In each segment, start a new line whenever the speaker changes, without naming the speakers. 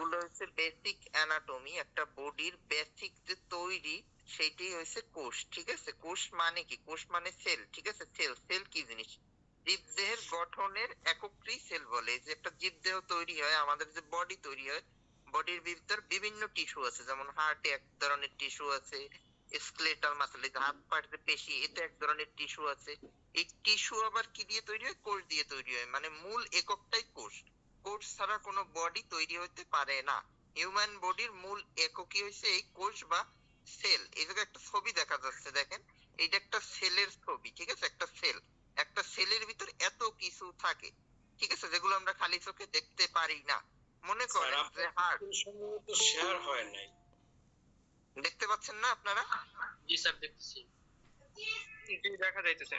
এগুলো হচ্ছে basic anatomy, একটা বডির বেসিক যে তৈরি সেইটাই হচ্ছে কোষ। ঠিক আছে, কোষ মানে কি? কোষ মানে সেল। ঠিক আছে, সেল সেল কি জিনিস? জীবদেহের গঠনের একককেই সেল বলে। যে একটা জীবদেহ তৈরি হয়, আমাদের যে বডি তৈরি হয়, বডির ভিতর বিভিন্ন টিস্যু আছে, যেমন হার্টে এক ধরনের টিস্যু আছে, স্কেলেটাল মাসল, হাত পায়ের যে পেশি, এতে এক ধরনের টিস্যু আছে। এই টিস্যু আবার কি দিয়ে তৈরি হয়? কোষ দিয়ে তৈরি হয়। মানে মূল এককটাই কোষ। কোষ ছাড়া কোনো বডি তৈরি হতে পারে না। হিউম্যান বডির মূল এককই হচ্ছে এই কোষ বা সেল। এই জায়গায় একটা ছবি দেখা যাচ্ছে, দেখেন, এইটা একটা সেলের ছবি। ঠিক আছে, একটা সেল, একটা সেলের ভিতর এত কিছু থাকে, ঠিক আছে, যেগুলো আমরা খালি চোখে দেখতে পারি না। মনে করেন যে হার্ট,
সম্ভবত শেয়ার হয় নাই।
দেখতে পাচ্ছেন না আপনারা?
জি স্যার, দেখতেছি। জি, দেখা যাইতেছে।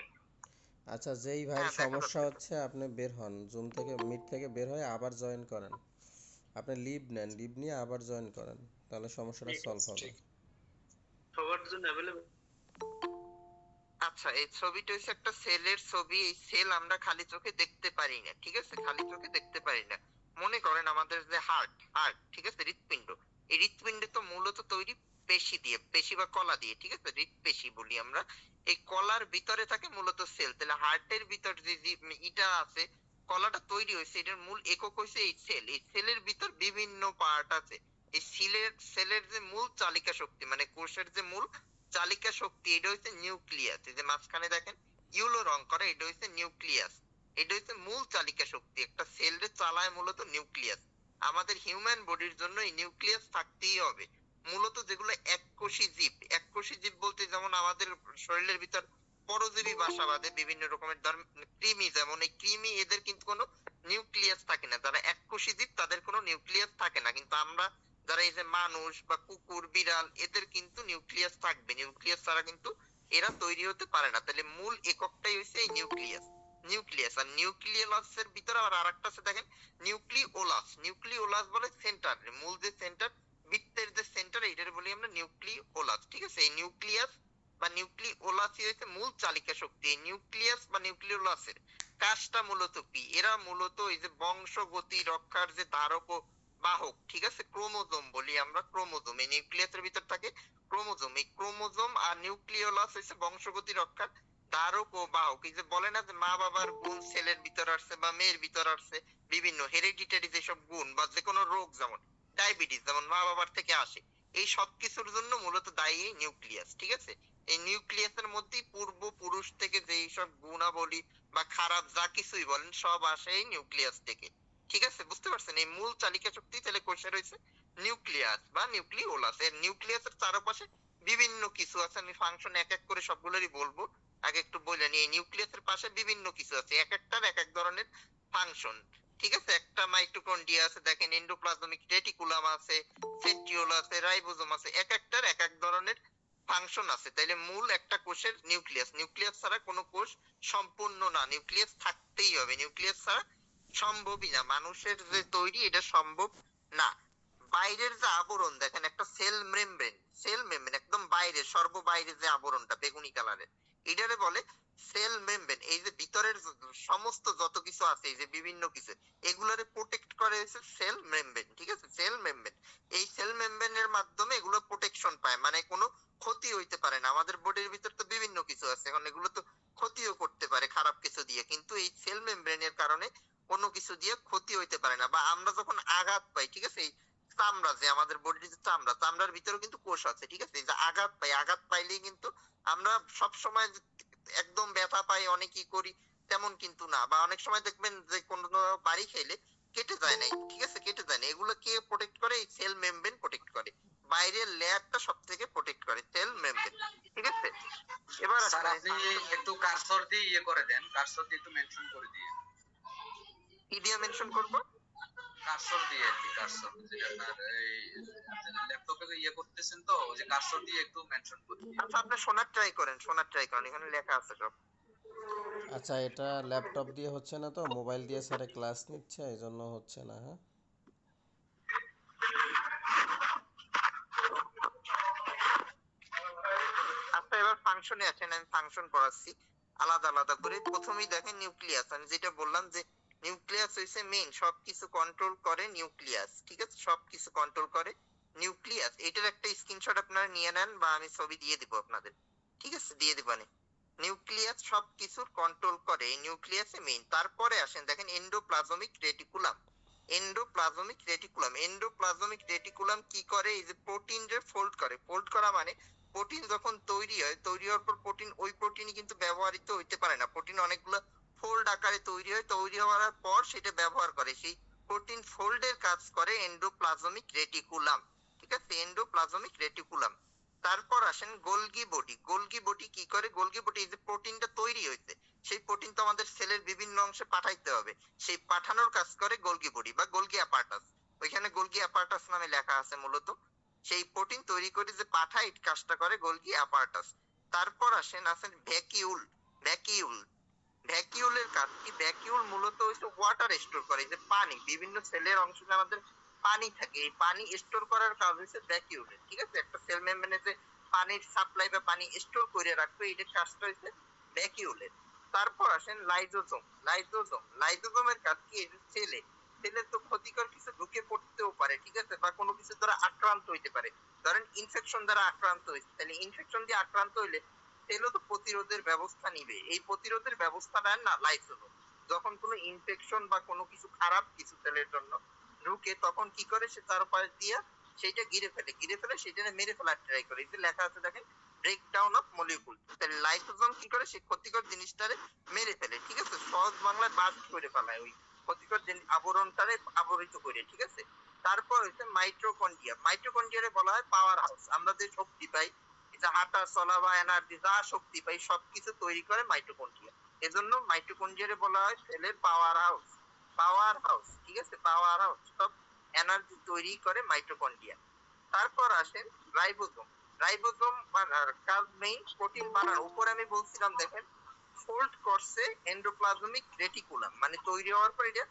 আচ্ছা, যেই ভাইয়ের
হ্যাঁ, দেখা
সমস্যা
যাচ্ছে।
হচ্ছে আপনি বের হন, জুম থেকে মিট থেকে বের হয়ে আবার জয়েন করেন। আপনি লিভ নেন, লিভ নিয়ে আবার জয়েন করেন, তাহলে সমস্যাটা
ঠিক
সলভ
আছে,
হবে।
ঠিক। সবার জন্য অ্যাভেলেবল।
আচ্ছা, এই ছবিটা হচ্ছে একটা সেলের ছবি। এই সেল আমরা খালি চোখে দেখতে পারি না। ঠিক আছে, খালি চোখে দেখতে পারি না। মনে করেন আমাদের যে হার্ট, হার্ট, ঠিক আছে, হৃৎপিণ্ড, এই হৃৎপিণ্ডে তো মূলত তৈরি পেশি দিয়ে, পেশি বা কলা দিয়ে। ঠিক আছে, হৃৎপেশি বলি আমরা। এই কলার ভিতরে থাকে মূলত সেল। তাহলে হার্টের ভিতর যে ইটা আছে, কলাটা তৈরি হয়েছে, এটার মূল একক হয়েছে এই সেল। এই সেলের ভিতর বিভিন্ন পার্ট আছে। এই সেলের যে মূল চালিকা শক্তি, মানে কোষের যে মূল চালিকা শক্তি, এটা হচ্ছে নিউক্লিয়াস। এই যে মাঝখানে দেখেন ইউলো রং করা, এটা হচ্ছে নিউক্লিয়াস। এটা হচ্ছে মূল চালিকা শক্তি। একটা সেলরে চালায় মূলত নিউক্লিয়াস। আমাদের হিউম্যান বডির জন্য এই নিউক্লিয়াস থাকতেই হবে। মূলত যেগুলো এককোষী জীব, এককোষী জীব বলতে যেমন আমাদের শরীরের ভিতর পরজীবী বাসা বাঁধে বিভিন্ন রকমের, কৃমি, যেমন এই কৃমি, এদের কিন্তু কোনো নিউক্লিয়াস থাকে না। যারা এককোষী জীব তাদের কোনো নিউক্লিয়াস থাকে না। কিন্তু আমরা যারা এই যে মানুষ বা কুকুর বিড়াল, এদের কিন্তু নিউক্লিয়াস থাকবে। নিউক্লিয়াস ছাড়া কিন্তু এরা তৈরি হতে পারে না। তাহলে মূল এককটাই হচ্ছে এই নিউক্লিয়াস। নিউক্লিয়াস আর নিউক্লিয়াসের ভিতরে আবার আরেকটা আছে, দেখেন, নিউক্লিওলাস। নিউক্লিওলাস বলে সেন্টার, মূল যে সেন্টার, বৃত্তের যে সেন্টার, এটার বলি আমরা নিউক্লিওলাস। ঠিক আছে, এই নিউক্লিয়াস বা নিউক্লিওলাসই হচ্ছে মূল চালিকা শক্তি। এই নিউক্লিয়াস বা নিউক্লিওলাসের কাজটা মূলত কি? এরা মূলত এই যে বংশগতি রক্ষার যে ধারক ও বাহক, ঠিক আছে, ক্রোমোজোম বলি আমরা। ক্রোমোজোম, এই নিউক্লিয়াসের ভিতর থাকে ক্রোমোজোম। এই ক্রোমোজোম আর নিউক্লিওলাস হচ্ছে বংশগতি রক্ষার ধারক ও বাহক। এই যে বলে না যে মা বাবার গুণ ছেলের ভিতর আসছে বা মেয়ের ভিতর আসছে, বিভিন্ন হেরিডিটারি যেসব গুণ বা যে কোনো রোগ, যেমন ডায়াবেটিস, যেমন মা বাবার থেকে আসে, এই সব কিছুর জন্য মূলত দায়ী এই নিউক্লিয়াস। ঠিক আছে, এই নিউক্লিয়াসের মধ্যেই পূর্বপুরুষ থেকে যেই সব গুণাবলী বা খারাপ যা কিছুই বলেন, সব আসে এই নিউক্লিয়াস থেকে। ঠিক আছে, বুঝতে পারছেন? এই মূল চালিকা শক্তি তাহলে কোষে রয়েছে নিউক্লিয়াস বা নিউক্লিওলাস। এর নিউক্লিয়াসের চারপাশে বিভিন্ন কিছু আছে, আমি ফাংশন এক এক করে সবগুলোরই বলবো। আগে একটু বলে নি, এই নিউক্লিয়াসের পাশে বিভিন্ন কিছু আছে, এক একটার এক এক ধরনের ফাংশন। ঠিক আছে, একটা মাইটোকন্ড্রিয়া আছে, দেখেন, এন্ডোপ্লাজমিক রেটিকুলাম আছে, সেন্ট্রিওল আছে, রাইবোজোম আছে, এক একটার এক এক ধরনের ফাংশন আছে। তাইলে মূল একটা কোষের নিউক্লিয়াস। নিউক্লিয়াস ছাড়া কোনো কোষ সম্পূর্ণ না, নিউক্লিয়াস থাকতেই হবে। নিউক্লিয়াস ছাড়া সম্ভবই না, মানুষের যে তৈরি এটা সম্ভব না। বাইরের যে আবরণ দেখেন, একটা সেল মেমব্রেন, সেল মেমব্রেন একদম বাইরে, সর্ববাইরে যে আবরণটা বেগুনি কালারের, এটারে বলে সেল মেমব্রেন। এই যে ভিতরের সমস্ত যত কিছু আছে, এই যে বিভিন্ন কিছু, এগুলোরে প্রোটেক্ট করে হচ্ছে সেল মেমব্রেন। ঠিক আছে, সেল মেমব্রেন, এই সেল মেমব্রেনের মাধ্যমে এগুলো প্রোটেকশন পায়, মানে কোনো ক্ষতি হইতে পারে না। আমাদের বডির ভিতর তো বিভিন্ন কিছু আছে, এখন এগুলো তো ক্ষতিও করতে পারে খারাপ কিছু দিয়ে, কিন্তু এই সেল মেমব্রেনের কারণে কোনো কিছু দিয়ে ক্ষতি হইতে পারে না। বা আমরা যখন আঘাত পাই, ঠিক আছে, এই চামড়া, যে আমাদের বডির যে চামড়া, চামড়ার ভিতরে কিন্তু কোষ আছে। ঠিক আছে, এই যে আঘাত পাই, আঘাত পাইলেই কিন্তু আমরা সব সময় একদম ব্যথা পাই, অনেকই করি, তেমন কিন্তু না। বা অনেক সময় দেখবেন যে কোনো বাড়ি খেলে কেটে যায় না। ঠিক আছে, কেটে যায় না, এগুলো কে প্রোটেক্ট করে? এই সেল মেমব্রেন প্রোটেক্ট করে। বাইরের লেয়ারটা সব থেকে প্রোটেক্ট করে সেল মেমব্রেন। ঠিক আছে, এবার
স্যার আপনি একটু কার্সর দিয়ে ইয়ে করে দেন, কার্সর দিয়ে একটু মেনশন করে দিয়ে।
কি দিয়ে মেনশন করবো?
কার্সর দিয়ে আর কি, কার্সর যেটা আপনার এই ল্যাপটপে ইয়ে করতেছেন তো, ওই যে কার্সর দিয়ে একটু মেনশন করে দিয়ে।
আচ্ছা, আপনি শোনার ট্রাই করেন, শোনার ট্রাই করেন, এখানে লেখা আছে সব।
আচ্ছা, এটা ল্যাপটপ দিয়ে হচ্ছে না তো, মোবাইল দিয়ে স্যারে ক্লাস নিচ্ছে, এই জন্য হচ্ছে না। হ্যাঁ,
আচ্ছা, এবার ফাংশনে আছেন, আমি ফাংশন পড়াচ্ছি আলাদা আলাদা করে। প্রথমেই দেখেন নিউক্লিয়াস, আমি যেটা বললাম যে নিউক্লিয়াস হইছে মেইন, সবকিছু কন্ট্রোল করে নিউক্লিয়াস, ঠিক আছে, সবকিছু কন্ট্রোল করে নিউক্লিয়াস। এটার একটা স্ক্রিনশট আপনারা নিয়ে নেন বা আমি ছবি দিয়ে দিব আপনাদের, ঠিক আছে, দিয়ে দিবানি। নিউক্লিয়াস সবকিছুর কন্ট্রোল করে, এই নিউক্লিয়াসে মেইন। তারপরে আসেন দেখেন endoplasmic reticulum. Endoplasmic reticulum, endoplasmic reticulum কি করে, এই যে প্রোটিন রে ফোল্ড করে। ফোল্ড করা মানে প্রোটিন যখন তৈরি হয়, তৈরি হওয়ার পর প্রোটিন, ওই প্রোটিনই কিন্তু ব্যবহৃত হইতে পারে না। প্রোটিন অনেকগুলো ফোল্ড আকারে তৈরি হয়, তৈরি হওয়ার পর সেটা ব্যবহার করে, সেই প্রোটিন ফোল্ডের কাজ করে এন্ডোপ্লাজমিক রেটিকুলাম, ঠিক আছে, এন্ডোপ্লাজমিক রেটিকুলাম। তারপর আসেন গোলগি বডি। গোলগি বডি কি করে, গোলগি বডি যে প্রোটিনটা তৈরি হয়েছে, সেই প্রোটিন তো আমাদের সেলের বিভিন্ন অংশে পাঠাইতে হবে, সেই পাঠানোর কাজ করে গোলগি বডি বা গোলগি অ্যাপারটাস। ওইখানে গোলগি অ্যাপারটাস নামে লেখা আছে মূলত, সেই প্রোটিন তৈরি করে যে পাঠায়, এই কাজটা করে গোলগি অ্যাপারটাস। তারপর আসেন ভ্যাকিউল। ভ্যাকিউল, ভ্যাকিউলের কাজ কি, ভ্যাকিউল মূলত হচ্ছে ওয়াটার স্টোর করে, যে পানি, বিভিন্ন সেলের অংশে আমাদের পানি থাকে, এই পানি স্টোর করার কাজ হচ্ছে ভ্যাকিউলের, ঠিক আছে। একটা সেল মেমব্রেনে যে পানির সাপ্লাই বা পানি স্টোর করে রাখবে, এটার কাজটা হচ্ছে ভ্যাকিউলের। তারপর আসেন লাইজোজোম। লাইজোজোম, লাইজোজোমের কাজ কি, এই যে সেলে, সেলের তো ক্ষতিকর কিছু ঢুকে পড়তেও পারে, ঠিক আছে, বা কোনো কিছু দ্বারা আক্রান্ত হইতে পারে। ধরেন ইনফেকশন দ্বারা আক্রান্ত হয়েছে, তাহলে ইনফেকশন দিয়ে আক্রান্ত হইলে সেলও তো প্রতিরোধের ব্যবস্থা নিবে, এই প্রতিরোধের ব্যবস্থা নেন না লাইসোজোম। যখন কোনো ইনফেকশন বা কোনো কিছু খারাপ কিছু সেলের জন্য ঢুকে, তখন কি করে, সে তার পাশ দিয়ে সেইটা গিরে ফেলে, গিরে ফেলে সেটা মেরে ফেলার ট্রাই করে। এই যে লেখা আছে দেখেন, ব্রেকডাউন অফ মলিকুল। তাহলে লাইসোজোম কি করে, সে ক্ষতিকর জিনিসটারে মেরে ফেলে, ঠিক আছে, সহজ বাংলায় বাস্ট করে ফেলায়, ওই ক্ষতিকর আবরণটারে আবরিত করে, ঠিক আছে। তারপর হচ্ছে মাইটোকন্ড্রিয়া। মাইটোকন্ড্রিয়ারে বলা হয় পাওয়ার হাউস। আমরা যে শক্তি পাই, এটা হাঁটা চলা বা এনার্জি যা শক্তি পাই, সবকিছু তৈরি করে মাইটোকন্ড্রিয়া। এজন্য মাইটোকন্ড্রিয়ারে বলা হয় সেলের পাওয়ার হাউস। পাওয়ার হাউস, ঠিক আছে, পাওয়ার হাউস, সব এনার্জি তৈরি করে মাইটোকন্ড্রিয়া। তারপর আসেন রাইবোজোম। রাইবোজোম কাজ মেইন প্রোটিন বানানো। উপরে আমি বলছিলাম দেখেন, ফোল্ড করছে এন্ডোপ্লাজমিক রেটিকুলাম, মানে তৈরি হওয়ার পর এটা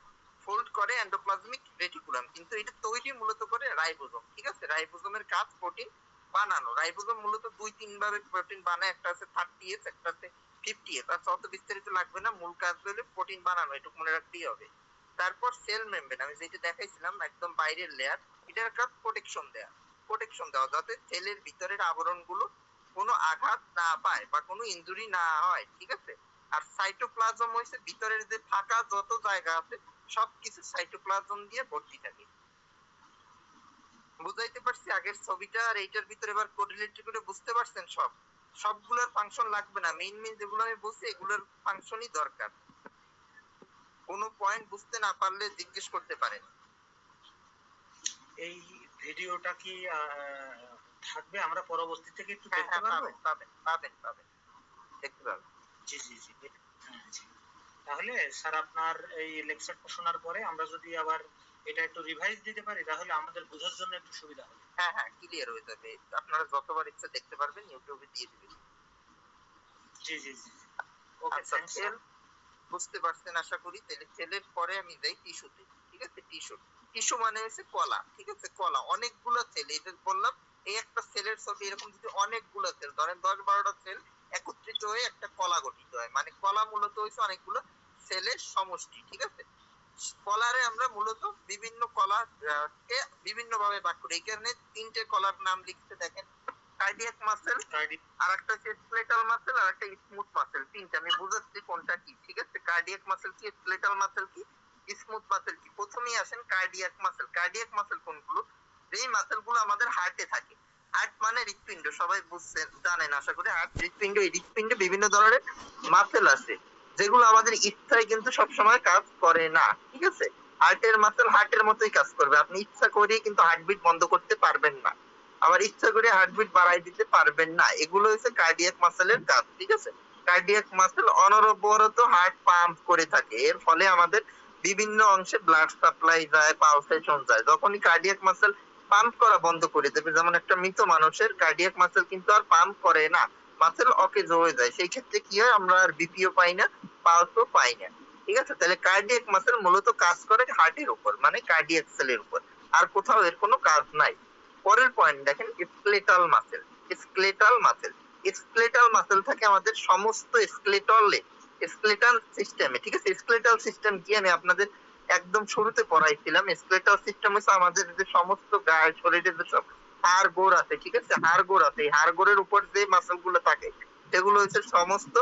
ফোল্ড করে এন্ডোপ্লাজমিক রেটিকুলাম, কিন্তু এটা তৈরি মূলত করে রাইবোজোম, ঠিক আছে। রাইবোজোমের কাজ প্রোটিন বানানো। রাইবোজোম মূলত দুই তিন ভাবে প্রোটিন বানায়, একটা আছে 30S, একটা আছে 50S। আর অত বিস্তারিত লাগবে না, মূল কাজ হলো প্রোটিন বানানো, এটুকু মনে রাখতেই হবে। তারপর সেল মেমব্রেন, আমি যেটা দেখাইছিলাম একদম বাইরের লেয়ার, এটার কাজ প্রোটেকশন দেয়া। প্রোটেকশন দেওয়া, যাতে সেলের ভিতরের আবরণগুলো কোনো আঘাত না পায় বা কোনো ইনজুরি না হয়, ঠিক আছে। আর সাইটোপ্লাজম হইছে ভিতরের যে ফাঁকা যত জায়গা আছে, সবকিছু সাইটোপ্লাজম দিয়ে ভর্তি থাকে। বুঝাইতে পারছি আগের ছবিটা আর এইটার ভিতরে? এবার কোরিলেট করে বুঝতে পারছেন? সবগুলোর ফাংশন লাগবে না, মেইন মেইন যেগুলো আমি বলছি এগুলোর ফাংশনই দরকার। কোনো পয়েন্ট বুঝতে না পারলে জিজ্ঞেস করতে পারেন।
এই ভিডিওটা কি থাকবে, আমরা পরবর্তীতে কি একটু
হ্যাঁ
দেখতে
হ্যাঁ,
পারবো?
পাবেন দেখতে পাবেন।
জি জি জি, হ্যাঁ, জি। তাহলে স্যার আপনার এই লেকচারটা শোনার পরে আমরা যদি আবার এটা একটু রিভাইজ দিতে পারি, তাহলে আমাদের বোঝার জন্য একটু সুবিধা হবে।
হ্যাঁ হ্যাঁ, ক্লিয়ার হয়ে যাবে, আপনারা যতবার ইচ্ছা দেখতে পারবেন, ইউটিউবে দিয়ে দিবেন।
জি জি জি, ওকে,
আচ্ছা,
থ্যাঙ্কস
সেল বুঝতে পারছেন আশা করি। তাহলে সেলের পরে আমি যাই টিস্যুতে, ঠিক আছে। টিস্যু, টিস্যু মানে হচ্ছে কলা, ঠিক আছে, কলা। অনেকগুলো সেল, এই যে বললাম, এই একটা সেলের ছবি, এরকম যদি অনেকগুলো সেল, ধরেন 10-12টা সেল একত্রিত হয়ে একটা কলা গঠিত হয়, মানে কলা মূলত হচ্ছে অনেকগুলো সেলের সমষ্টি, ঠিক আছে। কলারে আমরা মূলত বিভিন্ন কলা কে বিভিন্ন ভাবে ভাগ করি। এখানে 3টে কলার নাম লিখতে দেখেন, কার্ডিয়াক মাসেল, আর একটা হচ্ছে স্কেলেটাল মাসেল, আর একটা স্মুথ মাসেল। 3টে আমি বুঝাচ্ছি কোনটা কি, ঠিক আছে। কার্ডিয়াক মাসেল কি, স্কেলেটাল মাসেল কি, স্মুথ মাসেল কি। প্রথমেই আসেন কার্ডিয়াক মাসেল। কার্ডিয়াক মাসেল কোনগুলো, যেই মাসেলগুলো আমাদের হার্টে থাকে। হার্ট মানে হৃৎপিণ্ড, সবাই বুঝছেন, জানেন আশা করি। হার্ট হৃৎপিণ্ড, এই হৃৎপিণ্ডে বিভিন্ন ধরনের মাসেল আছে, যেগুলো আমাদের ইচ্ছায় কিন্তু সবসময় কাজ করে না, ঠিক আছে। হার্টের মাসেল হার্টের মতোই কাজ করবে, আপনি ইচ্ছা করে কিন্তু হার্টবিট বন্ধ করতে পারবেন না, আবার ইচ্ছা করে হার্টবিট বাড়াই দিতে পারবেন না। এগুলো হচ্ছে কার্ডিয়াক মাসেলের কাজ, ঠিক আছে। কার্ডিয়াক মাসেল অনবরত হার্ট পাম্প করে থাকে, এর ফলে আমাদের বিভিন্ন অংশে ব্লাড সাপ্লাই যায়, পালসেশন যায়। যখনই কার্ডিয়াক মাসেল পাম্প করা বন্ধ করে দেবে, যেমন একটা মৃত মানুষের কার্ডিয়াক মাসেল কিন্তু আর পাম্প করে না, মাসেল অকেজ হয়ে যায়, সেই ক্ষেত্রে কি হয়, আমরা আর বিপিও পাই না, পালসও পাই না, ঠিক আছে। তাহলে কার্ডিয়াক মাসেল মূলত কাজ করে হার্টের উপর, মানে কার্ডিয়াক সেলের উপর, আর কোথাও এর কোনো কাজ নাই। পরের পয়েন্ট দেখেন, skeletal muscle. Skeletal muscle, skeletal muscle থাকে আমাদের সমস্ত স্কেলেটলে, স্কেলেটাল সিস্টেমে, ঠিক আছে? স্কেলেটাল সিস্টেম কি আমি আপনাদের একদম শুরুতে পড়াইছিলাম। স্কেলেটাল সিস্টেম হচ্ছে আমাদের যে সমস্ত গায়ে শরীরের যে সব হাড় গোড় আছে, ঠিক আছে? হাড় গোড় আছে, এই হাড় গোড়ের উপর যে মাসল গুলো থাকে সেগুলো হচ্ছে সমস্ত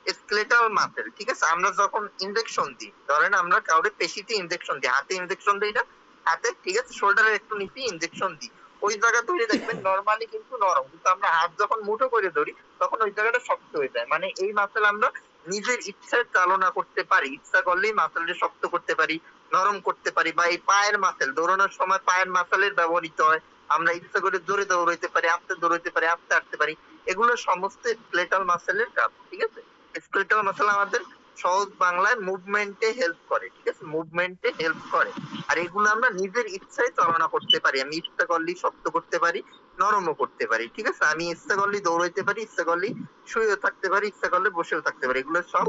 স্কেলেটাল মাসেল, ঠিক আছে? আমরা যখন ইনজেকশন দিই, ধরেন আমরা কাউকে পেশিতে ইনজেকশন দিই, হাতে ইনজেকশন দিই না, হাতে, ঠিক আছে? শোল্ডারের একটু নিচে ইনজেকশন দিই, ওই জায়গা ধরে দেখবেন নরমালি কিন্তু নরম, কিন্তু আমরা হাত যখন মুঠো করে ধরি তখন ওই জায়গাটা শক্ত হয়ে যায়। মানে এই মাসেল আমরা নিজের ইচ্ছায় চালনা করতে পারি, ইচ্ছা করলেই মাসেলটা শক্ত করতে পারি, নরম করতে পারি। বা এই পায়ের মাসেল, দৌড়ানোর সময় পায়ের মাসেলের ব্যবহৃত হয়, আমরা ইচ্ছা করে জোরে দৌড়াইতে পারি, আস্তে দৌড়াইতে পারি, আস্তে হাঁটতে পারি, এগুলো সমস্ত স্কেলেটাল মাসেলের কাজ, ঠিক আছে? স্কেলেটাল মাসেল আমাদের সহজ বাংলায় মুভমেন্টে হেল্প করে, ঠিক আছে? মুভমেন্টে হেল্প করে। আর এগুলো আমরা নিজের ইচ্ছায় চালনা করতে পারি, আমি ইচ্ছা করলেই শক্ত করতে পারি, নরমও করতে পারি, ঠিক আছে? আমি ইচ্ছা করলেই দৌড়াইতে পারি, ইচ্ছা করলেই শুয়েও থাকতে পারি, ইচ্ছা করলে বসেও থাকতে পারি, এগুলো সব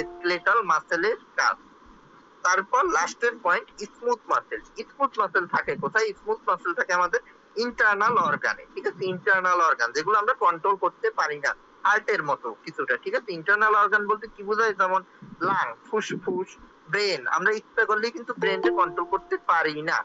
স্কেলেটাল মাসেলের কাজ। তারপর লাস্টের point smooth muscle. Smooth muscle থাকে কোথায়? স্মুথ মাসেল থাকে আমাদের ইন্টারনাল অর্গানে, ঠিক আছে? ইন্টারনাল অর্গান যেগুলো আমরা কন্ট্রোল করতে পারি না, হার্টের মতো কিছুটা, ঠিক আছে? ইন্টারনাল অর্গান বলতে কি বোঝায়? যেমন লাং, ফুসফুস, ব্রেন, আমরা ইচ্ছা করলে কিন্তু ব্রেনকে কন্ট্রোল করতে পারি না।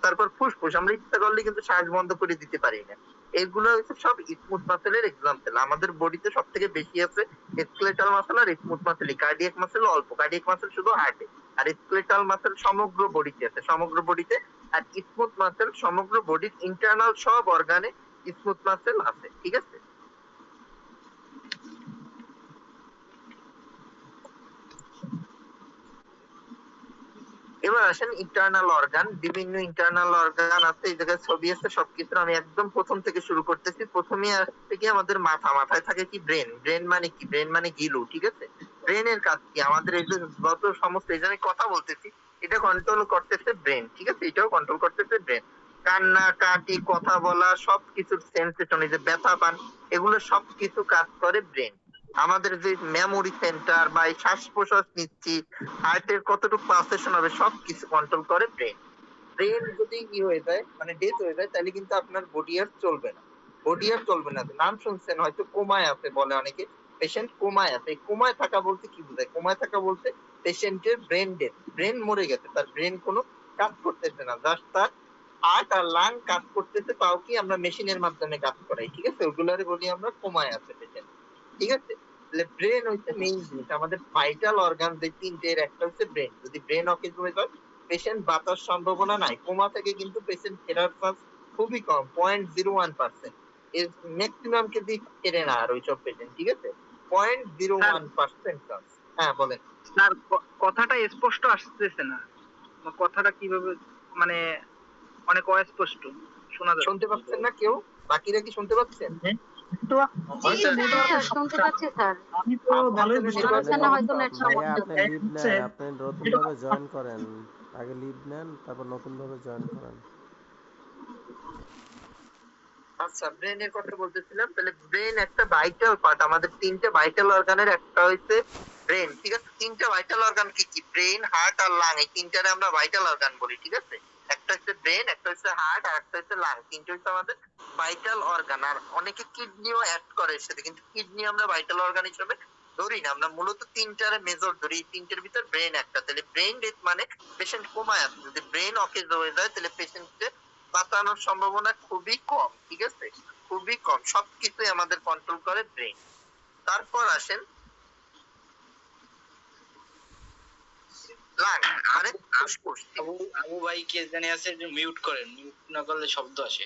তারপর ফুসফুস, আমরা ইচ্ছা করলে কিন্তু শ্বাস বন্ধ করে দিতে পারি না। এগুলো হচ্ছে সব স্মুথ মাসেলের এক্সাম্পল। আমাদের বডিতে সব থেকে বেশি আছে স্কেলেটাল মাসেল আর স্মুথ মাসেল। কার্ডিয়াক মাসেল অল্প, কার্ডিয়াক মাসেল শুধু হার্টে, আর স্কেলেটাল মাসেল সমগ্র বডিতে আছে, সমগ্র বডিতে। আর স্মুথ মাসেল সমগ্র বডির ইন্টারনাল সব অর্গানে স্মুথ মাসেল আছে, ঠিক আছে? এবার আসেন ইন্টারনাল অর্গান। বিভিন্ন ইন্টারনাল অর্গান আছে, এই জায়গায় ছবি আছে সবকিছু। আমি একদম প্রথম থেকে শুরু করতেছি। প্রথমে আসছে কি আমাদের মাথা, মাথায় থাকে কি? ব্রেন। ব্রেন মানে কি? ব্রেন মানে গিলু, ঠিক আছে? ব্রেনের কাজ কি? আমাদের এই যে যত সমস্ত, এই যে আমি কথা বলতেছি, এটা কন্ট্রোল করতেছে ব্রেন, ঠিক আছে? এটাও কন্ট্রোল করতেছে ব্রেন। কান্না কাটি, কথা বলা, সবকিছুর সেন্সেশন, এই যে ব্যথা পান, এগুলো সবকিছু কাজ করে ব্রেন। আমাদের যে মেমোরি সেন্টার বা এই শ্বাস প্রশ্বাস নিচ্ছি, হার্টের কতটুকু পালসেশন হবে, সবকিছু কন্ট্রোল করে ব্রেন। ব্রেন যদি কি হয়ে যায়, মানে ডেথ হয়ে যায়, তাহলে কিন্তু আপনার বডি আর চলবে না, বডি আর চলবে না। নাম শুনছেন হয়তো, কোমায় আছে বলে অনেকে, পেশেন্ট কোমায় আছে। কোমায় থাকা বলতে কি বোঝায়? কোমায় থাকা বলতে পেশেন্টের ব্রেন ডেথ, ব্রেন মরে গেছে, তার ব্রেন কোনো কাজ করতেছে না, জাস্ট তার হার্ট আর লাং কাজ করতেছে, তাও কি আমরা মেশিনের মাধ্যমে কাজ করাই, ঠিক আছে? ওগুলারে বলি আমরা কোমায় আছে পেশেন্ট, ঠিক আছে? তাহলে ব্রেন হচ্ছে মেইন জিনিস। আমাদের ভাইটাল অর্গান যে তিনটে, এর একটা হচ্ছে ব্রেন। যদি ব্রেন অকেজ হয়ে যায়, পেশেন্ট বাঁচার সম্ভাবনা নাই। কোমা থেকে কিন্তু পেশেন্ট ফেরার চান্স খুবই কম, 0.01%। এর ম্যাক্সিমাম কিন্তু ফেরে না আর ওইসব পেশেন্ট, ঠিক আছে? 0.01% চান্স। হ্যাঁ বলেন।
স্যার, কথাটা স্পষ্ট আসতেছে না, কথাটা কিভাবে, মানে অনেক অস্পষ্ট শোনা যাচ্ছে।
শুনতে পাচ্ছেন না কেউ? বাকিরা কি শুনতে পাচ্ছেন?
স্যার শুনতে পাচ্ছি স্যার।
আমি তো ভালোই বুঝতে
মনে
পারছি।
হচ্ছে না হয়তো নেট
ভাইয়া
সমস্যা।
আপনি লিভ নেন, আপনি নতুন ভাবে জয়েন করেন, আগে লিভ নেন, তারপর নতুন ভাবে জয়েন করেন।
আচ্ছা, ব্রেনের কথা বলতেছিলাম। তাহলে ব্রেন একটা ভাইটাল পার্ট, আমাদের তিনটে ভাইটাল অর্গানের একটা হইছে ব্রেন, ঠিক আছে? তিনটে ভাইটাল অর্গান কি কি? ব্রেন, হার্ট আর লাং, এই তিনটারে আমরা ভাইটাল অর্গান বলি, ঠিক আছে? একটা হচ্ছে ব্রেন, একটা হচ্ছে হার্ট, আর একটা হচ্ছে লাং। তিনটে হচ্ছে আমাদের ভাইটাল অর্গান। আর অনেকে কিডনিও অ্যাড করে এর সাথে, কিন্তু কিডনি আমরা ভাইটাল অর্গান হিসেবে ধরি না, আমরা মূলত তিনটারে মেজর ধরি। এই তিনটের ভিতর ব্রেন একটা। তাহলে ব্রেন ডেথ মানে পেশেন্ট কোমায় আছে। যদি ব্রেন অকেজ হয়ে যায়, তাহলে পেশেন্টকে বাঁচানোর সম্ভাবনা খুবই কম, ঠিক আছে? খুবই কম। সবকিছুই আমাদের কন্ট্রোল করে ব্রেন। তারপর আসেন লাং, মানে ফুসফুস।
আবু ভাই কে জানি আছে, মিউট করেন, মিউট না করলে শব্দ আসে।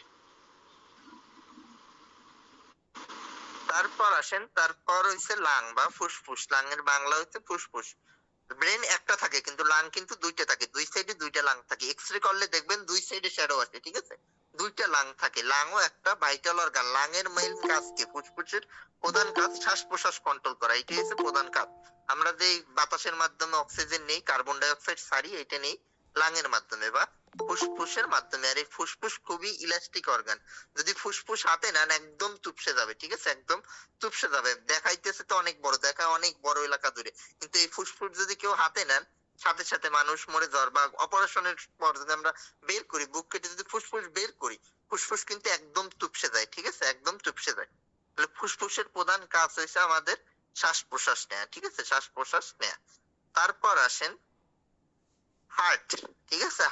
তারপর আসেন, তারপর হইছে লাং বা ফুসফুস। লাং এর বাংলা হচ্ছে ফুসফুস। ব্রেন একটা থাকে, কিন্তু লাং কিন্তু দুইটা থাকে, দুই সাইডে দুইটা লাং থাকে। এক্সরে করলে দেখবেন দুই সাইডে শ্যাডো আছে, ঠিক আছে? দুইটা লাং থাকে। লাংও একটা ভাইটাল অর্গান। লাং এর মেইন কাজ কি? ফুসফুসের প্রধান কাজ শ্বাস প্রশ্বাস কন্ট্রোল করা, এটাই হচ্ছে প্রধান কাজ। আমরা যে বাতাসের মাধ্যমে অক্সিজেন নেই, কার্বন ডাই অক্সাইড ছাড়ি, এটা নেই লাং এর মাধ্যমে বা ফুসফুসের মাধ্যমে। আর এই ফুসফুস খুবই ইলাস্টিক অর্গান। যদি ফুসফুস হাতে নেন, একদম চুপসে যাবে, ঠিক আছে? একদম চুপসে যাবে। দেখাইতেছে তো অনেক বড়, দেখায় অনেক বড় এলাকা জুড়ে, কিন্তু এই ফুসফুস যদি কেউ হাতে নেন, সাথে সাথে মানুষ মরে যাওয়ার, বা অপারেশনের পর যদি আমরা বের করি, বুক কেটে যদি ফুসফুস বের করি, ফুসফুস কিন্তু একদম চুপসে যায়, ঠিক আছে? একদম চুপসে যায়। তাহলে ফুসফুসের প্রধান কাজ হয়েছে আমাদের শ্বাস প্রশ্বাস নেয়া, ঠিক আছে, শ্বাস প্রশ্বাস নেয়া। তারপর আসেন হার্ট, ঠিক আছে,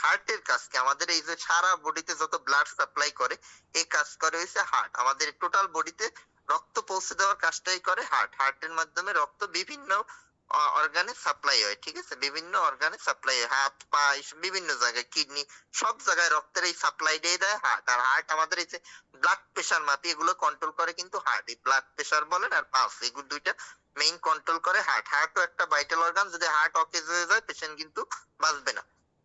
হার্টের কাজ কি? আমাদের এই যে সারা বডিতে যত ব্লাড সাপ্লাই করে এই কাজ করে হইছে হার্ট। আমাদের টোটাল বডিতে রক্ত পৌঁছে দেওয়ার কাজটাই করে হার্টের মাধ্যমে রক্ত বিভিন্ন অর্গানে সাপ্লাই হয়, ঠিক আছে, বিভিন্ন অর্গানে সাপ্লাই হয়, হাত পা বিভিন্ন জায়গায়, কিডনি, সব জায়গায় রক্তের এই সাপ্লাই দিয়ে দেয় হার্ট। আর হার্ট আমাদের এই যে ব্লাড প্রেশার মাপি এগুলো কন্ট্রোল করে কিন্তু হার্ট। এই ব্লাড প্রেশার বলেন আর পালস, এগুলো দুইটা মেইন কন্ট্রোল করে হার্ট। হার্টও একটা ভাইটাল অর্গান, যদি হার্ট অকেজ হয়ে যায় পেশেন্ট কিন্তু বাঁচবে না।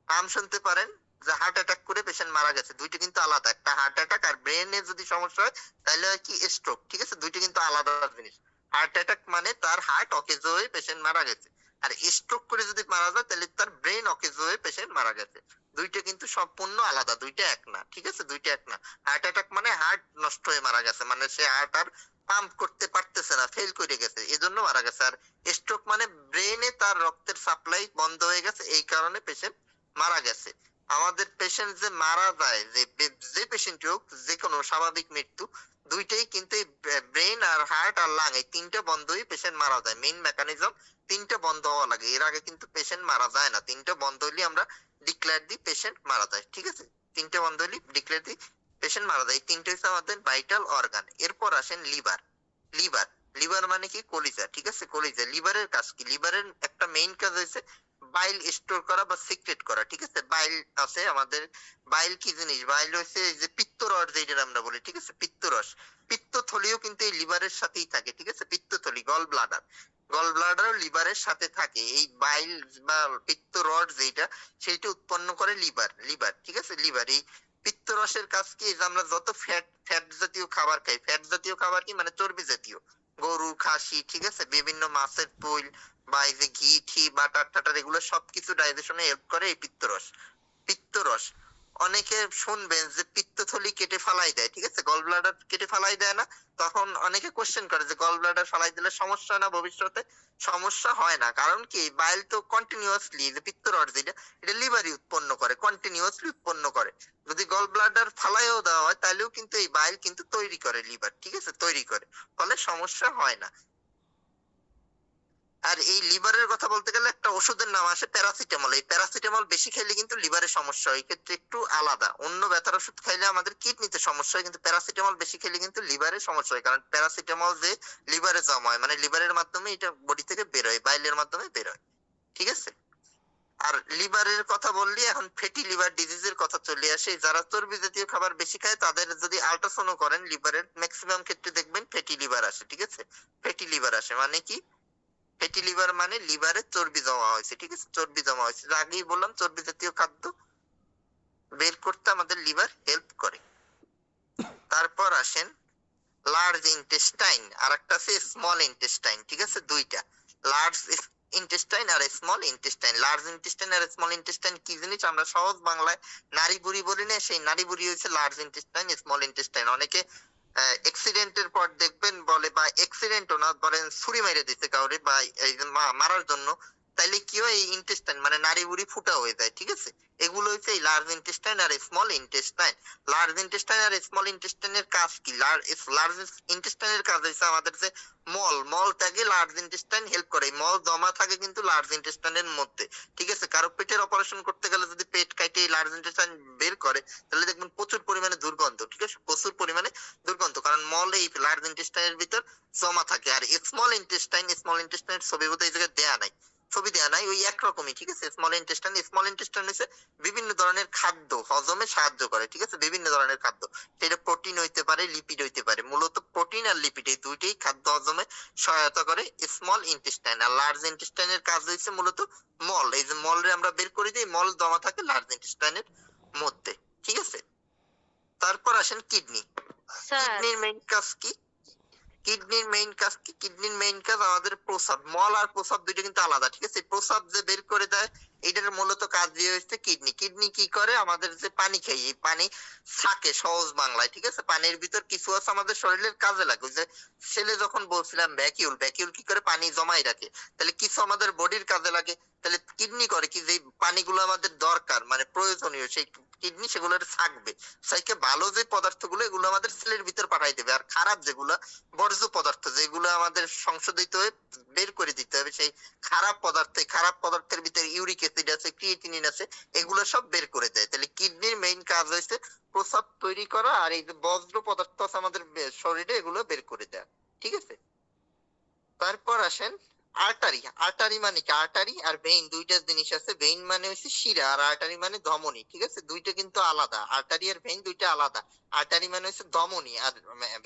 নাম শুনতে পারেন যে হার্ট অ্যাটাক করে পেশেন্ট মারা গেছে, দুইটা কিন্তু আলাদা। একটা হার্ট অ্যাটাক আর ব্রেনে যদি সমস্যা হয় তাহলে হয় কি স্ট্রোক, ঠিক আছে, দুইটা কিন্তু আলাদা জিনিস। হার্ট অ্যাটাক মানে তার হার্ট অকেজ হয়ে পেশেন্ট মারা গেছে, আর স্ট্রোক করে যদি মারা যায় তাহলে তার ব্রেন অকেজ হয়ে পেশেন্ট মারা গেছে। দুইটা কিন্তু সম্পূর্ণ আলাদা, দুইটা এক না, ঠিক আছে, দুইটা এক না। হার্ট অ্যাটাক মানে হার্ট নষ্ট হয়ে মারা গেছে, মানে সে হার্ট আর পাম্প করতে পারতেছে না, ফেল করে গেছে, এজন্য মারা গেছে। আর স্ট্রোক মানে ব্রেনে তার রক্তের সাপ্লাই বন্ধ হয়ে গেছে, এই কারণে পেশেন্ট মারা গেছে। আমাদের পেশেন্ট যে মারা যায়, যে পেশেন্ট হোক, যে কোনো স্বাভাবিক মৃত্যু, দুইটাই কিন্তু ব্রেন আর হার্ট আর লাং এই তিনটা বন্ধ হয়ে পেশেন্ট মারা যায়। মেইন মেকানিজম তিনটা বন্ধ হওয়া লাগে, এর আগে কিন্তু পেশেন্ট মারা যায় না। তিনটা বন্ধ হইলে আমরা ডিক্লেয়ার দিই পেশেন্ট মারা যায়, ঠিক আছে, তিনটা বন্ধ হইলে ডিক্লেয়ার দিই পেশেন্ট মারা যায়। এই তিনটা হচ্ছে আমাদের ভাইটাল অর্গান। এরপর আসেন লিভার। লিভার লিভার মানে কি? কলিজা, ঠিক আছে, কলিজা। লিভারের কাজ কি? লিভারের একটা মেইন কাজ হয়েছে বাইল স্টোর করা বা সিক্রেট করা, ঠিক আছে। বাইল আছে আমাদের। বাইল কি জিনিস? বাইল হচ্ছে এই যে পিত্তরস যেটা আমরা বলি, ঠিক আছে, পিত্তরস। পিত্তথলিও কিন্তু এই লিভারের সাথেই থাকে, ঠিক আছে, পিত্তথলি, গল ব্লাডার, গল ব্লাডারও লিভারের সাথে থাকে। এই বাইল বা পিত্তরস যেটা, সেইটা উৎপন্ন করে লিভার, ঠিক আছে, লিভার। এই পিত্তরসের কাজ কি? যে আমরা যত ফ্যাট জাতীয় খাবার খাই, ফ্যাট জাতীয় খাবার কি মানে চর্বি জাতীয়, গরু, খাসি, ঠিক আছে, বিভিন্ন মাছের তৈল বা এই যে ঘি ঠি বাটার টাটার, এগুলো সবকিছু ডাইজেশনে হেল্প করে এই পিত্তরস। পিত্তরস অনেকে শুনবেন যে পিত্তথলি কেটে ফালাই দেয়, ঠিক আছে, গল ব্লাডার কেটে ফালাই দেয় না। তখন অনেকে কোশ্চেন করে যে গল ব্লাডার ফালাই দিলে সমস্যা হয় না ভবিষ্যতে? সমস্যা হয় না, কারণ কি বাইল তো কন্টিনিউয়াসলি, যে পিত্তরস যেটা, এটা লিভারই উৎপন্ন করে, কন্টিনিউয়াসলি উৎপন্ন করে। যদি গল ব্লাডার ফালাইও দেওয়া হয় তাহলেও কিন্তু এই বাইল কিন্তু তৈরি করে লিভার, ঠিক আছে, তৈরি করে, ফলে সমস্যা হয় না। আর এই লিভারের কথা বলতে গেলে একটা ওষুধের নাম আসে প্যারাসিটামল। এই প্যারাসিটামল বেশি খেলে কিন্তু লিভারের সমস্যা হয়, ক্ষেত্রে একটু আলাদা। অন্য ব্যথার ওষুধ খাইলে আমাদের কিডনিতে সমস্যা হয়, কিন্তু প্যারাসিটামল বেশি খেলে কিন্তু লিভারের সমস্যা হয়, কারণ প্যারাসিটামল যে লিভারে জমা হয়, মানে লিভারের মাধ্যমে এটা বডি থেকে বের হয়, বাইলের মাধ্যমে বের হয়, ঠিক আছে। আর লিভারের কথা বললি, এখন ফ্যাটি লিভার ডিজিজের কথা চলে আসে। যারা চর্বি জাতীয় খাবার বেশি খায় তাদের যদি আল্ট্রাসাউন্ড করেন লিভারের, ম্যাক্সিমাম ক্ষেত্রে দেখবেন ফ্যাটি লিভার আসে, ঠিক আছে, ফ্যাটি লিভার আসে। মানে কি? ফ্যাটি লিভার মানে লিভারে চর্বি জমা হয়েছে, ঠিক আছে, চর্বি জমা হয়েছে। আগেই বললাম চর্বি জাতীয় খাদ্য বের করতে আমাদের লিভার হেল্প করে। তারপর আসেন লার্জ ইন্টেস্টাইন, আর একটা আছে স্মল ইন্টেস্টাইন, ঠিক আছে, দুইটা, লার্জ ইন্টেস্টাইন আর স্মল ইন্টেস্টাইন। লার্জ ইন্টেস্টাইন আর স্মল ইন্টেস্টাইন কি জিনিস? আমরা সহজ বাংলায় নাড়ি বুড়ি বলি না, সেই নাড়ি বুড়ি হচ্ছে লার্জ ইন্টেস্টাইন, স্মল ইন্টেস্টাইন। অনেকে অ্যাক্সিডেন্টের পর দেখবেন বলে, বা অ্যাক্সিডেন্টও না, বলেন ছুরি মেরে দিতে কাউরে বা এই যে মারার জন্য, তাইলে কি হয়? এই ইন্টেস্টাইন মানে নাড়ি বুড়ি ফুটা হয়ে যায়, ঠিক আছে। এগুলো হচ্ছে এই লার্জ ইন্টেস্টাইন আর স্মল ইন্টেস্টাইন। লার্জ ইন্টেস্টাইন আর স্মল ইন্টেস্টাইনের কাজ কি? লার্জ ইন্টেস্টাইনের কাজ হচ্ছে আমাদের যে মলটাকে লার্জ ইন্টেস্টাইন হেল্প করে। মল জমা থাকে কিন্তু লার্জ ইন্টেস্টাইনের মধ্যে, ঠিক আছে। কারো পেটের অপারেশন করতে গেলে যদি পেট কাটে লার্জ ইন্টেস্টাইন বের করে তাহলে দেখবেন প্রচুর পরিমাণে দুর্গন্ধ, ঠিক আছে, প্রচুর পরিমাণে দুর্গন্ধ, কারণ মল এই লার্জ ইন্টেস্টাইনের ভিতর জমা থাকে। আর স্মল ইন্টেস্টাইনের ছবি বোধহয় এই জায়গায় দেয়া নাই, ছবি দেয়া নাই, ওই একরকমই, ঠিক আছে। স্মল ইন্টেস্টাইন হচ্ছে বিভিন্ন ধরনের খাদ্য হজমে সাহায্য করে, ঠিক আছে, বিভিন্ন ধরনের খাদ্য, সেটা প্রোটিন হইতে পারে, লিপিড হইতে পারে। মূলত প্রোটিন আর লিপিড এই দুইটাই খাদ্য হজমে সহায়তা করে স্মল ইন্টেস্টাইন। আর লার্জ ইন্টেস্টাইনের কাজ হচ্ছে মূলত মল, এই যে মল রে আমরা বের করে দিই, মল জমা থাকে লার্জ ইন্টেস্টাইনের মধ্যে, ঠিক আছে। তারপর আসেন কিডনি। কিডনির মেইন কাজ কি? কিডনির মেইন কাজ আমাদের প্রস্রাব। মল আর প্রস্রাব দুইটা কিন্তু আলাদা, ঠিক আছে। প্রস্রাব যে বের করে দেয় এটার মূলত কাজ দিয়ে হচ্ছে কিডনি। কিডনি কি করে? আমাদের যে পানি খাই, এই পানি থাকে সহজ বাংলায়, ঠিক আছে, পানির ভিতর কিছু আছে আমাদের শরীরের কাজে লাগে। ওই যে ছেলে যখন বলছিলাম ভ্যাকিউল কি করে? পানি জমাই রাখে। তাহলে কিছু আমাদের বডির কাজে লাগে, তাহলে কিডনি করে কি? যে পানিগুলো আমাদের দরকার মানে প্রয়োজনীয়, সেই কিডনি সেগুলোর থাকবে, সাইকে ভালো যে পদার্থগুলো এগুলো আমাদের সেলের ভিতর পাঠাই দেবে, আর খারাপ যেগুলো বর্জ্য পদার্থ যেগুলো আমাদের সংশোধিত হয়ে বের করে দিতে হবে, সেই খারাপ পদার্থের ভিতরে ইউরিক অ্যাসিড আছে, ক্রিয়েটিনিন আছে, এগুলো সব বের করে দেয়। তাহলে কিডনির মেইন কাজ হয়েছে প্রস্রাব তৈরি করা, আর এই যে বজ্র পদার্থ আছে আমাদের শরীরে এগুলো বের করে দেয়া, ঠিক আছে। তারপর আসেন আর্টারি মানে কি? আর্টারি আর ভেইন দুইটা জিনিস আছে। ভেইন মানে হচ্ছে শিরা আর আর্টারি মানে ধমনী, ঠিক আছে। দুইটা কিন্তু আলাদা, আর্টারি আর ভেইন দুইটা আলাদা। আর্টারি মানে হচ্ছে ধমনী আর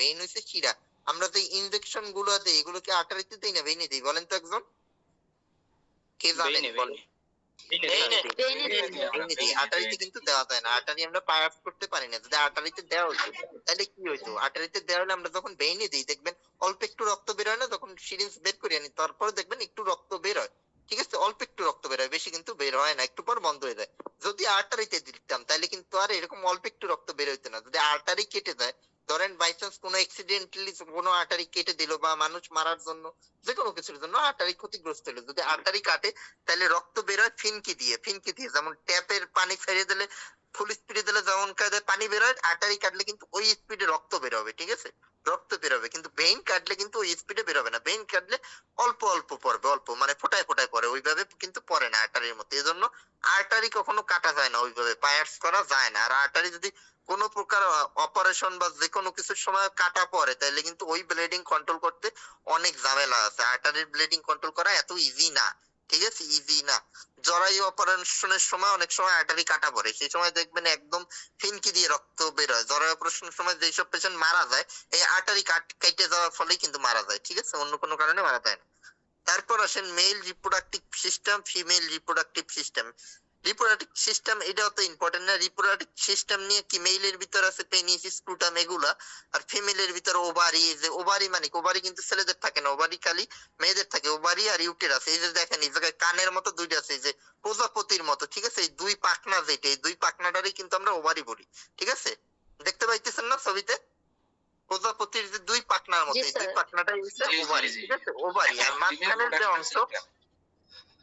ভেইন হচ্ছে শিরা। আমরা যে ইনজেকশন গুলো দেই এগুলো কি আর্টারিতে দেই না ভেইনে দেই? বলেন তো একজন, কে জানেন? বলেন। আর্টারিতে কিন্তু দেওয়া যায় না, আর্টারি আমরা পাস করতে পারি না। যদি আর্টারিতে দেওয়া হতো তাহলে কি হইতো? আর্টারিতে দেওয়া হলে আমরা যখন ভেইনে দিই দেখবেন অল্প একটু রক্ত বের হয় না, যখন সিরিঞ্জ বের করে আনি তারপরে দেখবেন একটু রক্ত বের হয়, ঠিক আছে। অল্প একটু রক্ত বের হয়, বেশি কিন্তু বের হয় না, একটু পর বন্ধ হয়ে যায়। যদি আর্টারিতে দিতাম তাহলে কিন্তু আর এরকম অল্প একটু রক্ত বের হইতো না। যদি আর্টারি কেটে যায়, ধরেন বাই চান্স কোনো অ্যাক্সিডেন্টালি কোনো আর্টারি কেটে দিল বা মানুষ মারার জন্য যে কোনো কিছুর জন্য আর্টারি ক্ষতিগ্রস্ত হলো, যদি আর্টারি কাটে তাহলে রক্ত বের হয় ফিনকি দিয়ে, যেমন ট্যাপের পানি ফেলে দিলে ফুল স্পিডে দিলে যেমন কাজে পানি বের হয়, আর্টারি কাটলে কিন্তু ওই স্পিডে রক্ত বের হবে, ঠিক আছে। রক্ত বের হবে, কিন্তু ভেইন কাটলে কিন্তু ওই স্পিডে বের হবে না। ভেইন কাটলে অল্প অল্প পড়বে, অল্প মানে ফোটায় পড়ে, ওইভাবে কিন্তু পড়ে না আর্টারির মধ্যে। এজন্য আর্টারি কখনো কাটা যায় না, ওইভাবে পায়ার্স করা যায় না। আর আর্টারি যদি কোন প্রকার অপারেশন বা যে কোনো কিছুর সময় কাটা পড়ে তাহলে কিন্তু ওই ব্লিডিং কন্ট্রোল করতে অনেক ঝামেলা আছে। আর্টারির ব্লিডিং কন্ট্রোল করা এত ইজি না, ঠিক আছে, ইজি না। জরায়ু অপারেশনের সময় অনেক সময় আর্টারি কাটা পড়ে, সেই সময় দেখবেন একদম ফিনকি দিয়ে রক্ত বের হয়। জরায়ু অপারেশনের সময় যেসব পেশেন্ট মারা যায় এই আর্টারি কেটে যাওয়ার ফলেই কিন্তু মারা যায়, ঠিক আছে, অন্য কোনো কারণে মারা যায় না। তারপর আসেন mail reproductive system, female reproductive system. Reproductive system এটাও তো ইম্পর্টেন্ট না? রিপ্রোডাক্টিভ সিস্টেম নিয়ে কি মেইলের ভিতর আছে পেনিস, স্ক্রুটাম এগুলা, আর ফিমেলের ভিতর ওভারি। যে ওভারি মানে ওভারি কিন্তু ছেলেদের থাকে না, ওভারি খালি মেয়েদের থাকে। ওভারি আর ইউটেরাস, এই যে দেখেন এই জায়গায় কানের মতো দুইটা আছে, এই যে প্রজাপতির মতো, ঠিক আছে। এই দুই পাখনা যেটা, এই দুই পাখনাটারই কিন্তু আমরা ওভারি বলি, ঠিক আছে। দেখতে পাইতেছেন না ছবিতে? প্রজাপতির যে দুই পাখনার মতো, এই দুই পাখনাটাই হচ্ছে ওভারি, ঠিক আছে, ওভারি।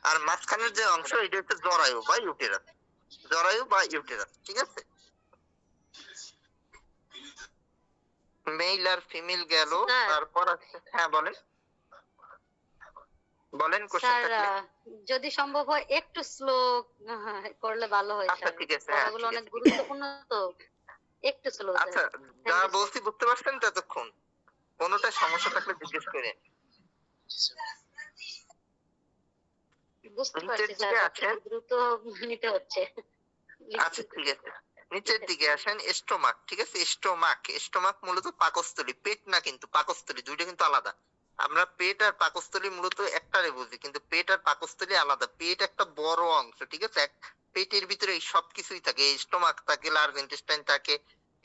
আর মাঝখানের যে অংশ এটা হচ্ছে জরায়ু বা ইউটেরাস, ঠিক আছে। মেল আর ফিমেল গেল, তারপর আছে, হ্যাঁ বলেন কোশ্চেন থাকলে।
যদি সম্ভব হয় একটু স্লো করলে ভালো হয়।
আচ্ছা ঠিক আছে,
কথাগুলো অনেক গুরুত্বপূর্ণ, তো একটু স্লো।
আচ্ছা যা বলছি বুঝতে পারছেন তো এতক্ষণ? কোনোটা সমস্যা থাকলে জিজ্ঞেস করেন।
বুঝতে পারছি স্যার, দ্রুত নিতে হচ্ছে।
আচ্ছা ঠিক আছে, নিচের দিকে আসেন। স্টোমাক, ঠিক আছে। স্টোমাক মূলত পাকস্থলী, পেট না কিন্তু পাকস্থলী, দুইটা কিন্তু আলাদা। আমরা পেট আর পাকস্থলী মূলত একটারে বুঝি, কিন্তু পেট আর পাকস্থলী আলাদা। পেট একটা বড় অংশ, ঠিক আছে। পেটের ভিতরে সবকিছুই থাকে, স্টোমাক থাকে, লার্জ ইন্টেস্টাইন থাকে,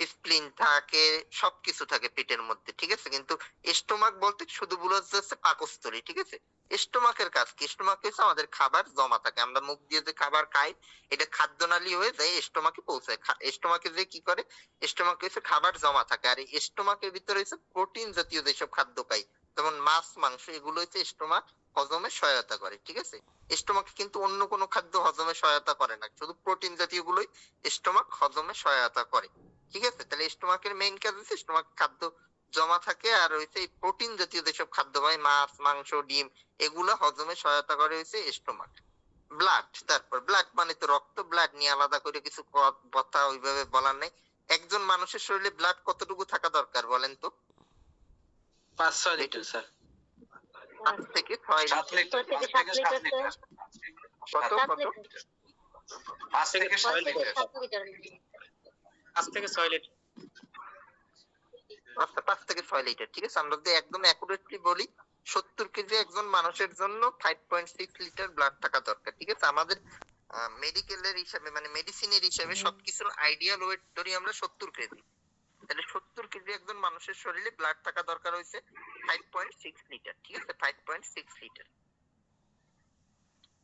স্প্লিন থাকে, সবকিছু থাকে পেটের মধ্যে, ঠিক আছে। কিন্তু স্টোমাক বলতে শুধু বোঝাচ্ছে পাকস্থলী, ঠিক আছে। স্টোমাকের কাজ কি? স্টোমাক হচ্ছে আমাদের খাবার জমা থাকে, আমরা মুখ দিয়ে যে খাবার খাই এটা খাদ্যনালী হয়ে যায় স্টোমাকে পৌঁছায়। স্টোমাকে যে কি করে, স্টোমাকে হচ্ছে খাবার জমা থাকে, আর এই স্টোমাকের ভিতরে হচ্ছে প্রোটিন জাতীয় যেসব খাদ্য খাই, যেমন মাছ মাংস, এগুলো হচ্ছে স্টোমাক হজমে সহায়তা করে, ঠিক আছে। স্টোমাকে কিন্তু অন্য কোনো খাদ্য হজমে সহায়তা করে না, শুধু প্রোটিন জাতীয় গুলোই স্টোমাক হজমে সহায়তা করে, ঠিক আছে। তাহলে স্টোমাকের মেইন কাজ হচ্ছে স্টোমাক খাদ্য জমা থাকে, আর হচ্ছে এই প্রোটিন জাতীয় যেসব খাদ্য হয় মাছ মাংস ডিম এগুলো হজমে সহায়তা করে হচ্ছে স্টোমাক। ব্লাড, তারপর ব্লাড মানে তো রক্ত। ব্লাড নিয়ে আলাদা করে কিছু কথা ওইভাবে বলার নেই। একজন মানুষের শরীরে ব্লাড কতটুকু থাকা দরকার বলেন তো?
5-6 লিটার স্যার।
5 থেকে 6
7 লিটার, 5 থেকে 7 লিটার।
কত
5 থেকে 6 লিটার।
5 থেকে 6 লিটার।
আচ্ছা 5 থেকে 6 লিটার, ঠিক আছে। আমরা যদি একদম অ্যাকুরেটলি বলি 70 কেজি একজন মানুষের জন্য 5.6 লিটার ব্লাড থাকা দরকার, ঠিক আছে। আমাদের মেডিকেলের হিসাবে মানে মেডিসিনের হিসাবে সবকিছুর আইডিয়াল ওয়েট ধরি আমরা 70 কেজি। তাহলে 70 কেজি একজন মানুষের শরীরে ব্লাড থাকা দরকার হইছে 5.6 লিটার, ঠিক আছে। 5.6 লিটার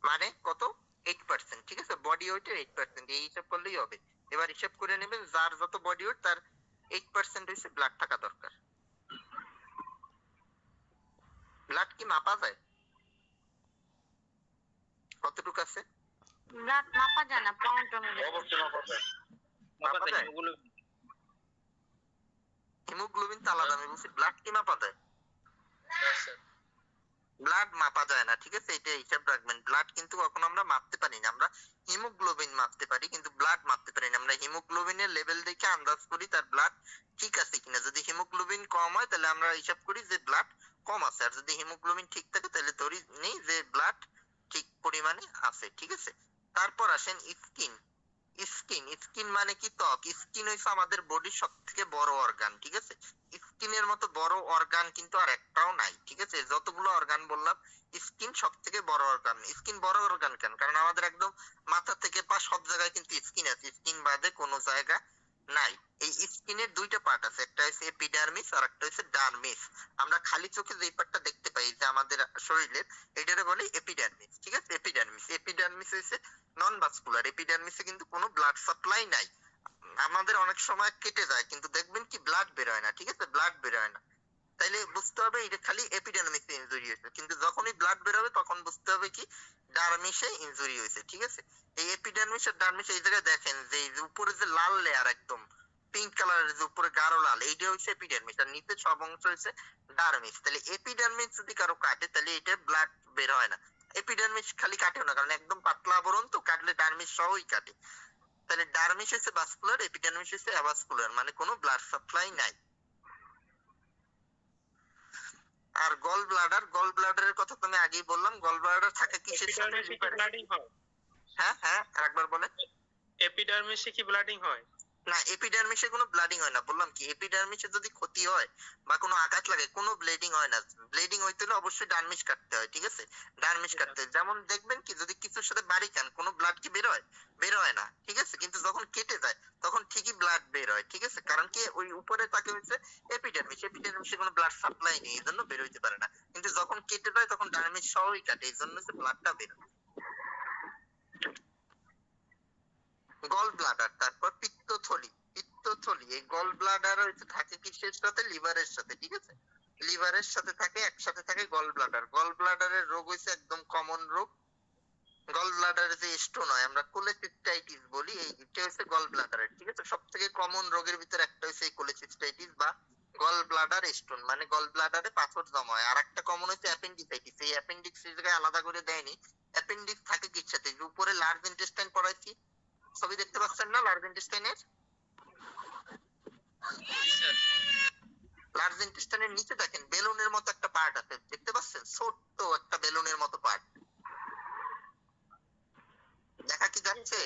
মানে কত? 8%, ঠিক আছে। বডি ওয়েটের 8%, এই হিসাব করলেই হবে। এবার হিসাব করে নেবেন যার যত বডি ওয়েট তার 8% হইছে ব্লাড থাকা দরকার। ব্লাড কি মাপা যায়? কতটুকু আছে?
ব্লাড মাপা যায় না, পয়েন্ট অনুযায়ী
মাপা যায়। হিমোগ্লোবিন তো আলাদা, আমি বলছি ব্লাড কি মাপা যায়?
স্যার।
ব্লাড মাপা যায় না, ঠিক আছে, এটা হিসাব রাখবেন। ব্লাড কিন্তু কখনো আমরা মাপতে পারি না। আমরা হিমোগ্লোবিন মাপতে পারি কিন্তু ব্লাড মাপতে পারি না। আমরা হিমোগ্লোবিনের লেভেল দেখে আন্দাজ করি তার ব্লাড ঠিক আছে কিনা। যদি হিমোগ্লোবিন কম হয় তাহলে আমরা হিসাব করি যে ব্লাড কম আছে, আর যদি হিমোগ্লোবিন ঠিক থাকে তাহলে ধরি নেই যে ব্লাড ঠিক পরিমাণে আছে, ঠিক আছে। তারপর আসেন স্কিন। স্কিন মানে কি? ত্বক। স্কিন হইছে আমাদের বডির সবথেকে বড় অর্গান, ঠিক আছে। স্কিনের মতো বড় অর্গান কিন্তু আর একটাও নাই, ঠিক আছে। যতগুলো অর্গান বললাম, স্কিন সবথেকে বড় অর্গান। স্কিন বড় অর্গান কেন? কারণ আমাদের একদম মাথা থেকে পা সব জায়গায় কিন্তু স্কিন আছে, স্কিন বাদে কোনো জায়গা নাই। এই স্কিনের দুইটা পার্ট আছে, একটা হচ্ছে এপিডার্মিস আর একটা হচ্ছে ডার্মিস। আমরা খালি চোখে যে পার্টটা দেখতে পাই যে আমাদের শরীরের, এটারে বলে এপিডার্মিস, ঠিক আছে। এপিডার্মিস হচ্ছে নন ভাস্কুলার। এপিডার্মিসে কিন্তু কোনো ব্লাড সাপ্লাই নাই। আমাদের অনেক সময় কেটে যায় কিন্তু দেখবেন কি ব্লাড বের হয় না, ঠিক আছে, ব্লাড বের হয় না। তাইলে বুঝতে হবে এটা খালি এপিডার্মিসে ইনজুরি হয়েছে, কিন্তু যখনই ব্লাড বের হবে তখন বুঝতে হবে কি ডার্মিসে ইনজুরি হয়েছে, ঠিক আছে। এই এপিডার্মিস আর ডার্মিস, এই জায়গায় দেখেন যে এই যে উপরে যে লাল লেয়ার একদম পিঙ্ক কালারের, যে উপরে গাঢ় লাল, এইটা হচ্ছে এপিডার্মিস, আর নিচে সব অংশ হচ্ছে ডার্মিস। তাহলে এপিডার্মিস যদি কারো কাটে তাহলে এটা ব্লাড বের হয় না। এপিডার্মিস খালি কাটেও না, কারণ একদম পাতলা আবরণ তো, কাটলে ডার্মিস সহই কাটে। তাহলে ডার্মিস হচ্ছে ভাস্কুলার, এপিডার্মিস হচ্ছে অ্যাভাস্কুলার, মানে কোনো ব্লাড সাপ্লাই নাই। আর গল ব্লাডারের কথা তো আমি আগেই বললাম। গল ব্লাডার থাকে কিসের সাথে?
এপিডার্মিসে কি ব্লাডিং হয়?
হ্যাঁ আরেকবার বলেন।
এপিডার্মিসে কি ব্লাডিং হয়?
না, এপিডার্মিসে কোনো ব্লিডিং হয় না। বললাম কি এপিডার্মিসে যদি ক্ষতি হয় বা কোনো আঘাত লাগে কোনো ব্লিডিং হয় না। ব্লিডিং হইতে হলে অবশ্যই ডার্মিস কাটতে হয়, ঠিক আছে। ডার্মিস কাটতে হয়। যেমন দেখবেন কি যদি কিছুর সাথে বাড়ি খান কোনো ব্লাড কি বের হয়? বের হয় না, ঠিক আছে। কিন্তু যখন কেটে যায় তখন ঠিকই ব্লাড বের হয়, ঠিক আছে। কারণ কি ওই উপরে তাকে হচ্ছে এপিডার্মিসে কোনো ব্লাড সাপ্লাই নেই, এই জন্য বের হইতে পারে না। কিন্তু যখন কেটে যায় তখন ডার্মিস সহই কাটে, এই জন্য ব্লাডটা বের হয়। গল ব্লাডার, তারপর পিত্তথলি। এই গল ব্লাডার হচ্ছে থাকে কিসের সাথে? লিভারের সাথে, ঠিক আছে। লিভারের সাথে থাকে, একসাথে থাকে গল ব্লাডার। গল ব্লাডারের রোগ হচ্ছে একদম কমন রোগ। গল ব্লাডারে যে স্টোন হয় আমরা কোলেসিস্টাইটিস বলি, এইটা হচ্ছে গল ব্লাডারের, ঠিক আছে। সবথেকে কমন রোগের ভিতরে একটা হচ্ছে এই কোলেসিস্টাইটিস বা গল ব্লাডার স্টোন, মানে গল ব্লাডারে পাথর জমা হয়। আর একটা কমন হচ্ছে অ্যাপেন্ডিসাইটিস। এই অ্যাপেন্ডিক্স এই জায়গায় আলাদা করে দেয়নি। অ্যাপেন্ডিক্স থাকে কির সাথে? যে উপরে লার্জ ইন্টেস্টাইন পড়াইছি, ছবি দেখতে পাচ্ছেন না লার্জ ইন্টেস্টাইনের? লার্জ ইন্টেস্টাইনের নিচে দেখেন বেলুনের মতো একটা পার্ট আছে, দেখতে পাচ্ছেন? ছোট্ট একটা বেলুনের মতো পার্ট দেখা কি যাচ্ছে?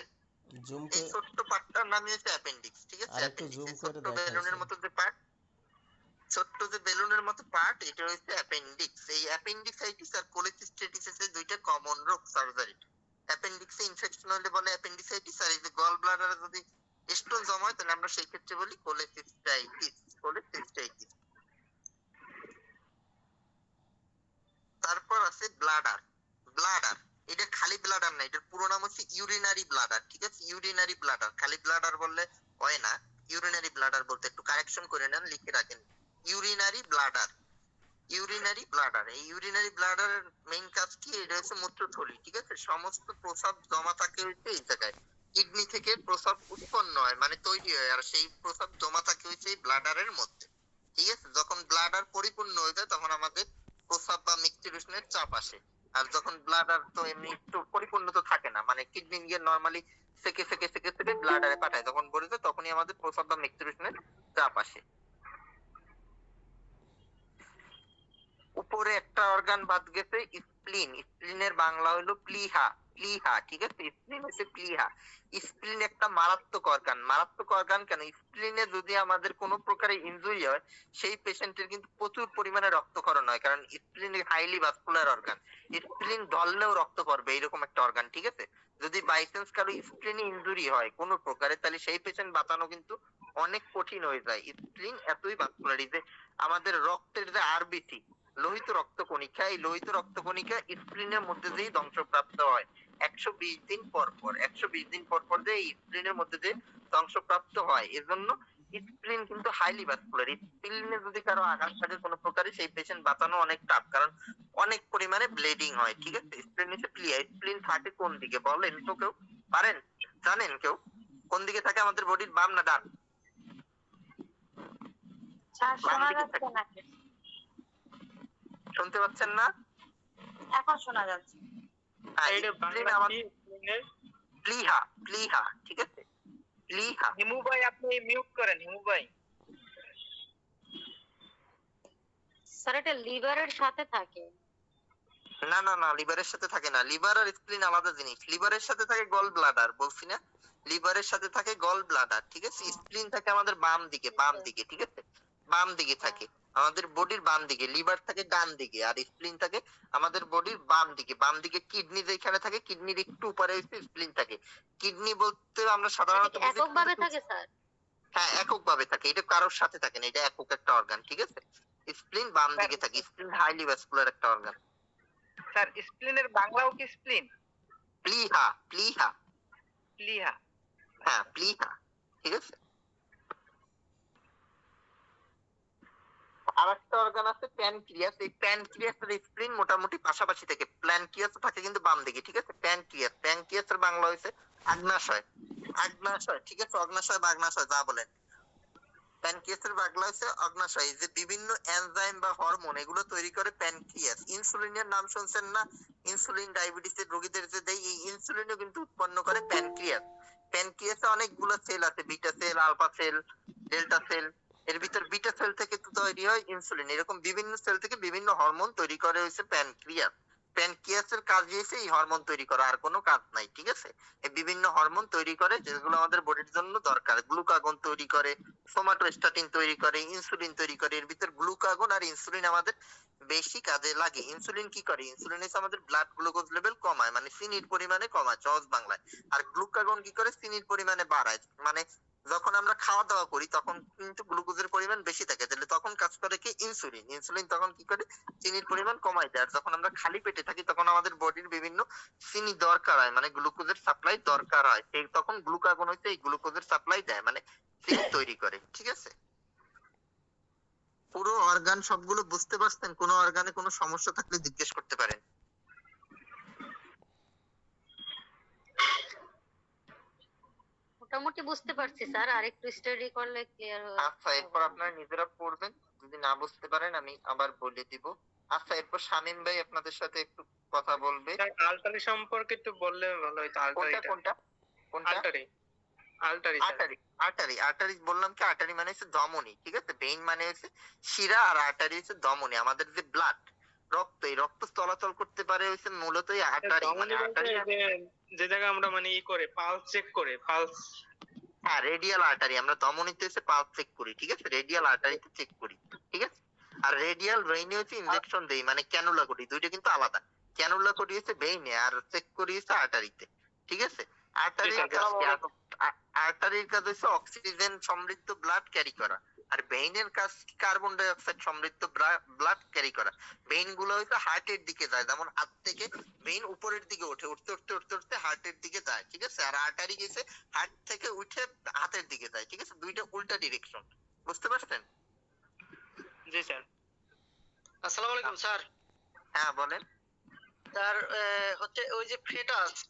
জুম
এই
করে
ছোট্ট পার্টটার নাম হচ্ছে অ্যাপেন্ডিক্স, ঠিক আছে।
আরেকটু জুম করে
ছোট্ট
দেখাই
বেলুনের
স্যার।
মতো যে পার্ট, ছোট্ট যে বেলুনের মতো পার্ট, এটা হচ্ছে অ্যাপেন্ডিক্স। এই অ্যাপেন্ডিসাইটিস আর কোলেসিস্টাইটিস এর দুইটা কমন রোগ সার্জারি। অ্যাপেন্ডিক্সে ইনফেকশন হলে বলে অ্যাপেন্ডিসাইটিস, আর এই যে গল ব্লাডারে যদি স্টোন জমা হয় তাহলে আমরা সেই ক্ষেত্রে বলি কোলেসিস্টাইটিস। তারপর আছে ব্লাডার। এটা খালি ব্লাডার না, এটার পুরো নাম হচ্ছে ইউরিনারি ব্লাডার, ঠিক আছে। ইউরিনারি ব্লাডার, খালি ব্লাডার বললে হয় না। ইউরিনারি ব্লাডার বলতে একটু কারেকশন করে নেন, লিখে রাখেন ইউরিনারি ব্লাডার। এই ইউরিনারি ব্লাডারের মেইন কাজ কি? এটা হচ্ছে মূত্রথলি, ঠিক আছে। সমস্ত প্রস্রাব জমা থাকে হচ্ছে এই জায়গায়। কিডনি থেকে প্রস্রাব উৎপন্ন হয়, মানে তৈরি হয়, আর সেই প্রস্রাব জমা থাকে হচ্ছে এই ব্লাডারের মধ্যে, ঠিক আছে। যখন ব্লাডার পরিপূর্ণ হয়ে যায় তখন আমাদের প্রস্রাব বা মিক্সিডেশনের চাপ আসে। আর যখন ব্লাডার তো এমনি একটু পরিপূর্ণ তো থাকে না, মানে কিডনি গিয়ে নরমালি সেকে ব্লাডারে পাঠায়, যখন ভরে যায় তখনই আমাদের প্রস্রাব বা মিক্সিডেশনের চাপ আসে। উপরে একটা অর্গান বাদ গেছে, স্প্লিনের বাংলা হলো প্লিহা, ঠিক আছে। স্প্লিন হচ্ছে প্লিহা। স্প্লিন একটা মারাত্মক অর্গান কেন? স্প্লিনে যদি আমাদের কোনো প্রকারে ইনজুরি হয় সেই পেশেন্টের কিন্তু প্রচুর পরিমাণে রক্তক্ষরণ হয়, কারণ স্প্লিন হাইলি ভাস্কুলার অর্গান। স্প্লিন ধরলেও রক্ত পড়বে, এরকম একটা অর্গান, ঠিক আছে। যদি বাই চান্স কারো স্প্লিনে ইনজুরি হয় কোনো প্রকারে তাহলে সেই পেশেন্ট বাঁচানো কিন্তু অনেক কঠিন হয়ে যায়। স্প্লিন এতই ভাস্কুলার যে আমাদের রক্তের যে আরবিসি, লোহিত রক্তকণিকা, এই লোহিত রক্তকণিকা স্প্লিনের মধ্যে দিয়ে ধ্বংসপ্রাপ্ত হয় 120 দিন পর পর যে স্প্লিনের মধ্যে দিয়ে ধ্বংসপ্রাপ্ত হয়। এজন্য স্প্লিন কিন্তু হাইলি ভাস্কুলার। স্প্লিনে যদি কারো আঘাত থাকে কোনো প্রকারে সেই পেশেন্ট বাঁচানো অনেক টাফ, কারণ অনেক পরিমাণে ব্লিডিং হয়, ঠিক আছে। স্প্লিন হচ্ছে প্লিহা। স্প্লিন থাকে কোন দিকে বলেন তো? কেউ পারেন? জানেন কেউ কোন দিকে থাকে আমাদের বডির, বাম না ডান?
স্যার
বাম
শোনা
দিকে
যাচ্ছে
থাকে।
নাকি?
শুনতে পাচ্ছেন না?
এখন শোনা যাচ্ছে।
হ্যাঁ,
এটা
স্প্লিন
বাংলা
আমাদের
কি স্প্লিনের?
প্লিহা, প্লিহা, ঠিক আছে? প্লিহা।
হিমু ভাই আপনি মিউট করেন, হিমু ভাই।
স্যার এটা লিভারের সাথে থাকে।
না না না, লিভারের সাথে থাকে না। লিভার আর স্প্লিন আলাদা জিনিস। লিভারের সাথে থাকে গল ব্লাডার, বলছি না? লিভারের সাথে থাকে গল ব্লাডার, ঠিক আছে? স্প্লিন থাকে আমাদের বাম দিকে, বাম দিকে, ঠিক আছে? বাম দিকে থাকে আমাদের বডির বাম দিকে। লিভার থাকে ডান দিকে, আর স্প্লিন থাকে আমাদের বডির বাম দিকে। বাম দিকে কিডনি যেখানে থাকে, কিডনির একটু উপরে হচ্ছে স্প্লিন থাকে। কিডনি বলতে আমরা
এটা
সাধারণত
কি
বুঝি
এককভাবে থাকে স্যার?
হ্যাঁ, এককভাবে থাকে। এটা কারোর সাথে থাকে না, এটা একক একটা অর্গান, ঠিক আছে? স্প্লিন বাম
স্যার,
দিকে থাকে। স্প্লিন হাইলি ভাস্কুলার একটা অর্গান।
স্যার স্প্লিনের বাংলাও কি স্প্লিন?
প্লিহা, প্লিহা।
প্লিহা।
হ্যাঁ, প্লিহা, ঠিক আছে? আরেকটা অর্গান আছে প্যানক্রিয়াস। এই প্যানক্রিয়াস আর স্প্লিন মোটামুটি পাশাপাশি থাকে। প্যানক্রিয়াস থাকে কিন্তু বাম দিকে, ঠিক আছে? প্যানক্রিয়াস, প্যানক্রিয়াসের বাংলা হয়েছে আগ্নাশয়। আগ্নাশয়, ঠিক আছে? অগ্নাশয় বা আগ্নাশয় যা বলেন। প্যানক্রিয়াসের বাংলা হচ্ছে অগ্নাশয়। এই যে বিভিন্ন এনজাইম বা হরমোন এগুলো তৈরি করে প্যানক্রিয়াস। ইনসুলিনের নাম শুনছেন না? ইনসুলিন ডায়াবেটিসের রোগীদের যে দেয়, এই ইনসুলিনও কিন্তু উৎপন্ন করে প্যানক্রিয়াস। প্যানক্রিয়াসে অনেকগুলো সেল আছে, beta cell, alpha cell, delta cell. এর ভিতর বিটা সেল থেকে তো তৈরি হয় ইনসুলিন। এরকম বিভিন্ন সেল থেকে বিভিন্ন হরমোন তৈরি করে হচ্ছে প্যানক্রিয়াস। প্যানক্রিয়াসের কাজই হচ্ছে এই হরমোন তৈরি করা, আর কোনো কাজ নাই, ঠিক আছে? এই বিভিন্ন হরমোন তৈরি করে যেগুলো আমাদের বডির জন্য দরকার। গ্লুকাগন তৈরি করে, সোমাটোস্ট্যাটিন তৈরি করে, ইনসুলিন তৈরি করে। এর ভিতর গ্লুকাগন আর ইনসুলিন আমাদের বেশি কাজে লাগে। ইনসুলিন কি করে? ইনসুলিন হচ্ছে আমাদের ব্লাড গ্লুকোজ লেভেল কমায়, মানে চিনির পরিমাণে কমায় সহজ বাংলায়। আর গ্লুকাগন কি করে? চিনির পরিমাণে বাড়ায়। মানে যখন আমরা খাওয়া দাওয়া করি তখন কিন্তু গ্লুকোজের পরিমাণ বেশি থাকে, তাহলে তখন কাজ করে কি? ইনসুলিন। ইনসুলিন তখন কি করে? চিনির পরিমাণ কমায় দেয়। আর যখন আমরা খালি পেটে থাকি তখন আমাদের বডির বিভিন্ন চিনি দরকার হয়, মানে গ্লুকোজের সাপ্লাই দরকার হয়, সেই তখন গ্লুকাগন হইতে এই গ্লুকোজের সাপ্লাই দেয়, মানে চিনি তৈরি করে, ঠিক আছে? পুরো অর্গান সবগুলো বুঝতে পারছেন? কোনো অর্গানে কোনো সমস্যা থাকলে জিজ্ঞেস করতে পারেন।
মোটামুটি বুঝতে পারছি স্যার, আর একটু স্টাডি করলে ক্লিয়ার
আচ্ছা, এরপর আপনারা নিজেরা পড়বেন, যদি না বুঝতে পারেন আমি আবার বলে দিব। আচ্ছা, এরপর শামীম ভাই আপনাদের সাথে একটু কথা বলবে।
স্যার আলটারি সম্পর্কে একটু বললে ভালো হতো।
কোনটা
আলটারিটা,
কোনটা কোনটা?
আলটারি, আলটারি স্যার।
আর্টারি, আর্টারি, আর্টারি বললাম কি? আর্টারি মানে হচ্ছে ধমনী, ঠিক আছে? ভেইন মানে হচ্ছে শিরা, আর আর্টারি হচ্ছে ধমনী। আমাদের যে ব্লাড, রক্ত, এই রক্ত চলাচল করতে পারে হচ্ছে মূলত এই আর্টারি, মানে
ধমনী বলতে
আর্টারি।
যে জায়গায় আমরা মানে ই করে পালস চেক করে, পালস।
হ্যাঁ, রেডিয়াল আর্টারি। আমরা ধমনীতে হচ্ছে পালস চেক করি, ঠিক আছে? রেডিয়াল আর্টারিতে চেক করি, ঠিক আছে? আর রেডিয়াল ভেইনে হচ্ছে ইনজেকশন দেই, মানে ক্যানুলা করি। দুইটা কিন্তু আলাদা। ক্যানুলা করি হচ্ছে ভেইনে, আর চেক করি হচ্ছে আর্টারিতে, ঠিক আছে? আর্টারির কাজ কি? আর্টারির কাজ হচ্ছে অক্সিজেন সমৃদ্ধ ব্লাড ক্যারি করা, আর ভেইনের কাজ কার্বন ডাই অক্সাইড সমৃদ্ধ ব্লাড ক্যারি করা। ভেইন গুলো হচ্ছে হার্টের দিকে যায়, যেমন হাত থেকে ভেইন উপরের দিকে ওঠে, উঠতে উঠতে উঠতে উঠতে হার্টের দিকে যায়, ঠিক আছে? আর আর্টারি গেছে হার্ট থেকে উঠে হাতের দিকে যায়, ঠিক আছে? দুইটা উল্টা ডিরেকশন, বুঝতে পারছেন?
জি স্যার। আসসালামু আলাইকুম স্যার।
হ্যাঁ, বলেন।
স্যার হচ্ছে ওই যে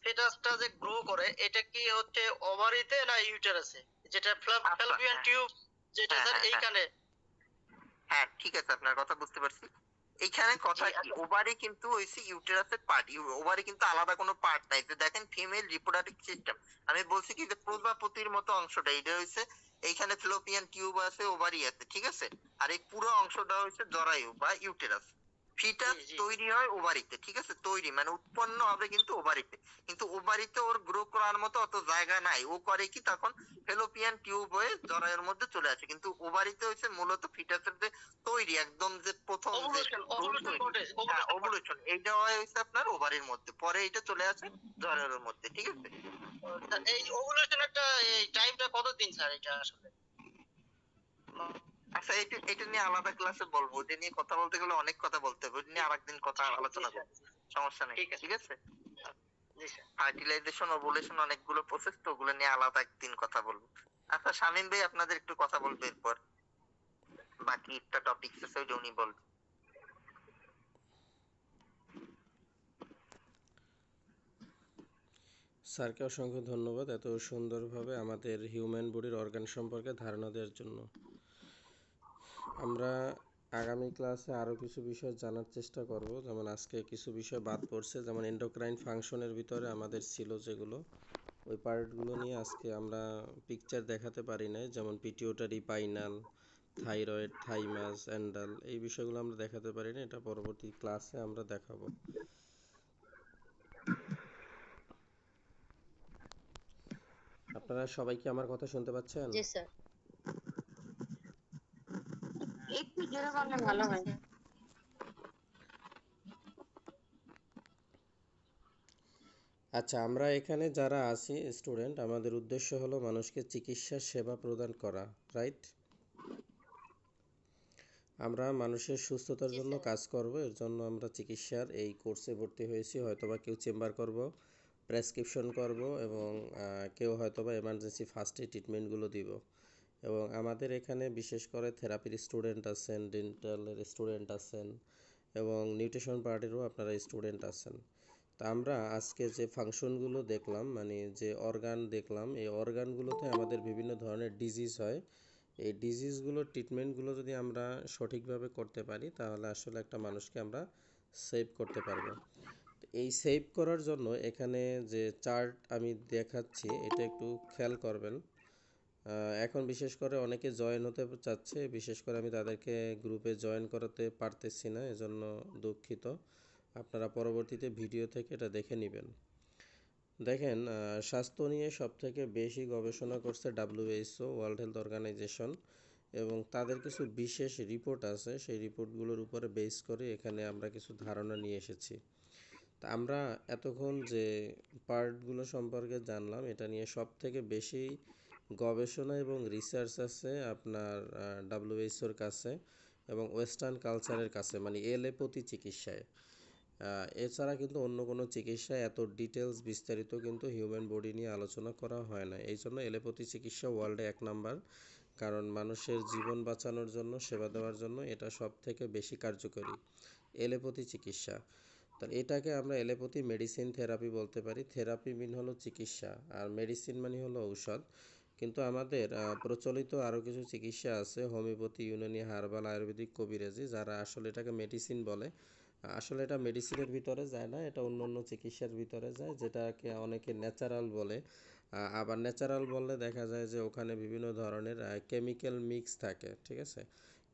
ফেটাসটা যে গ্রো করে, এটা কি হচ্ছে ওভারিতে না ইউটেরাসে? যেটা ফ্যালোপিয়ান টিউব যেটা
হ্যাঁ,
স্যার
হ্যাঁ,
এইখানে।
হ্যাঁ, ঠিক আছে, আপনার কথা বুঝতে পারছি। এইখানে কথা কি, ওভারি কিন্তু হইছে ইউটেরাসের পার্ট। ওভারি কিন্তু আলাদা কোনো পার্ট নাই। যে দেখেন ফিমেল রিপ্রোডাক্টিভ সিস্টেম, আমি বলছি কি যে প্রজাপতির মতো অংশটা এটা হইছে, এইখানে ফ্যালোপিয়ান টিউব আছে, ওভারি আছে, ঠিক আছে? আর এই পুরো অংশটা হইছে জরায়ু বা ইউটেরাস। ফিটাস তৈরি হয় ওভারিতে, ঠিক আছে? তৈরি মানে উৎপন্ন হবে কিন্তু ওভারিতে। কিন্তু ওভারিতে ওর গ্রো করার মতো অত জায়গা নাই। ও করে কি, তখন ফেলোপিয়ান টিউব হয়ে জরায়ুর মধ্যে চলে আসে। কিন্তু ওভারিতে হচ্ছে মূলত ফিটাসের যে তৈরি, একদম যে প্রথম যে ওভুলেশন, এইটা হয়েছে আপনার ওভারির মধ্যে, পরে এটা চলে আসে জরায়ুর মধ্যে, ঠিক আছে?
এই ওভুলেশন একটা টাইমটা কতদিন স্যার এটা আসলে?
আচ্ছা, এটা নিয়ে আলাদা ক্লাসে বলবো। এটা নিয়ে কথা বলতে গেলে অনেক কথা বলতে হবে, এটা নিয়ে আরেকদিন কথা আলোচনা করবো, সমস্যা নেই, ঠিক আছে? ফার্টিলাইজেশন, ওভুলেশন অনেকগুলো প্রসেস, তো ওগুলো নিয়ে আলাদা একদিন কথা বলবো। আচ্ছা, শামীম ভাই আপনাদের একটু কথা বলবে এরপর, বাকি একটা টপিক আছে ওইটা উনি বলবেন।
স্যারকে অসংখ্য ধন্যবাদ এত সুন্দরভাবে আমাদের হিউম্যান বডির অর্গান সম্পর্কে ধারণা দেওয়ার জন্য। আমরা আগামী ক্লাসে আরও কিছু বিষয় জানার চেষ্টা করব, যেমন আজকে কিছু বিষয় বাদ পড়ছে, যেমন এন্ডোক্রাইন ফাংশনের ভিতরে আমাদের ছিল যেগুলো, ওই পার্টগুলো নিয়ে আজকে আমরা পিকচার দেখাতে পারি নাই, যেমন পিটিউটারি, পাইনাল, থাইরয়েড, থাইমাস, অ্যান্ডাল, এই বিষয়গুলো আমরা দেখাতে পারি না, এটা পরবর্তী ক্লাসে আমরা দেখাবো। আপনারা সবাই কি আমার কথা শুনতে পাচ্ছেন?
জি স্যার, একটু জোরে বললে ভালো হয়।
আচ্ছা, আমরা এখানে যারা আছি স্টুডেন্ট, আমাদের উদ্দেশ্য হলো মানুষকে চিকিৎসা সেবা প্রদান করা, রাইট? আমরা মানুষের সুস্থতার
জি
জন্য
স্যার।
কাজ করব, এর জন্য আমরা চিকিৎসার এই কোর্সে ভর্তি হয়েছি। হয়তোবা কেউ চেম্বার করব, প্রেসক্রিপশন করব, এবং কেউ হয়তোবা এমার্জেন্সি ফার্স্ট এড ট্রিটমেন্টগুলো দিব। এবং আমাদের এখানে বিশেষ করে থেরাপির স্টুডেন্ট আছেন, ডেন্টালের স্টুডেন্ট আছেন, এবং নিউট্রিশন পার্টেরও আপনারা স্টুডেন্ট আছেন। তা আমরা আজকে যে ফাংশনগুলো দেখলাম, মানে যে অর্গান দেখলাম, এই অর্গানগুলোতে আমাদের বিভিন্ন ধরনের ডিজিজ হয়। এই ডিজিজগুলোর ট্রিটমেন্টগুলো যদি আমরা সঠিকভাবে করতে পারি, তাহলে আসলে একটা মানুষকে আমরা সেভ করতে পারবো। এই সেভ করার জন্য এখানে যে চার্ট আমি দেখাচ্ছি, এটা একটু খেয়াল করবেন। এখন বিশেষ করে অনেকে জয়েন হতে চাচ্ছে, বিশেষ করে আমি তাদেরকে গ্রুপে জয়েন করাতে পারতেছি না, এজন্য দুঃখিত। আপনারা পরবর্তীতে ভিডিও থেকে এটা দেখে নেবেন। দেখেন, স্বাস্থ্য নিয়ে সবথেকে বেশি গবেষণা করছে WHO, ওয়ার্ল্ড হেলথ অর্গানাইজেশন, এবং তাদের কিছু বিশেষ রিপোর্ট আছে, সেই রিপোর্টগুলোর উপরে বেস করে এখানে আমরা কিছু ধারণা নিয়ে এসেছি। তা আমরা এতক্ষণ যে পার্টগুলো সম্পর্কে জানলাম, এটা নিয়ে সবথেকে বেশি গবেষণা এবং রিসার্চ আছে আপনার WHOর কাছে এবং ওয়েস্টার্ন কালচারের কাছে, মানে এলোপ্যাথি চিকিৎসায়। এছাড়া কিন্তু অন্য কোনো চিকিৎসায় এত ডিটেলস বিস্তারিত কিন্তু হিউম্যান বডি নিয়ে আলোচনা করা হয় না। এই জন্য এলোপ্যাথি চিকিৎসা ওয়ার্ল্ডে 1 নাম্বার, কারণ মানুষের জীবন বাঁচানোর জন্য, সেবা দেওয়ার জন্য এটা সব থেকে বেশি কার্যকরী এলোপ্যাথি চিকিৎসা। তাহলে এটাকে আমরা এলোপ্যাথি মেডিসিন থেরাপি বলতে পারি। থেরাপি মিন হলো চিকিৎসা, আর মেডিসিন মানে হলো ঔষধ। কিন্তু আমাদের প্রচলিত আরও কিছু চিকিৎসা আছে, হোমিওপ্যাথি, ইউনানি, হার্বাল, আয়ুর্বেদিক, কবিরাজি, যারা আসলে এটাকে মেডিসিন বলে। আসলে এটা মেডিসিনের ভিতরে যায় না, এটা অন্য অন্য চিকিৎসার ভিতরে যায়, যেটাকে অনেকে ন্যাচারাল বলে। আবার ন্যাচারাল বললে দেখা যায় যে ওখানে বিভিন্ন ধরনের কেমিক্যাল মিক্স থাকে, ঠিক আছে?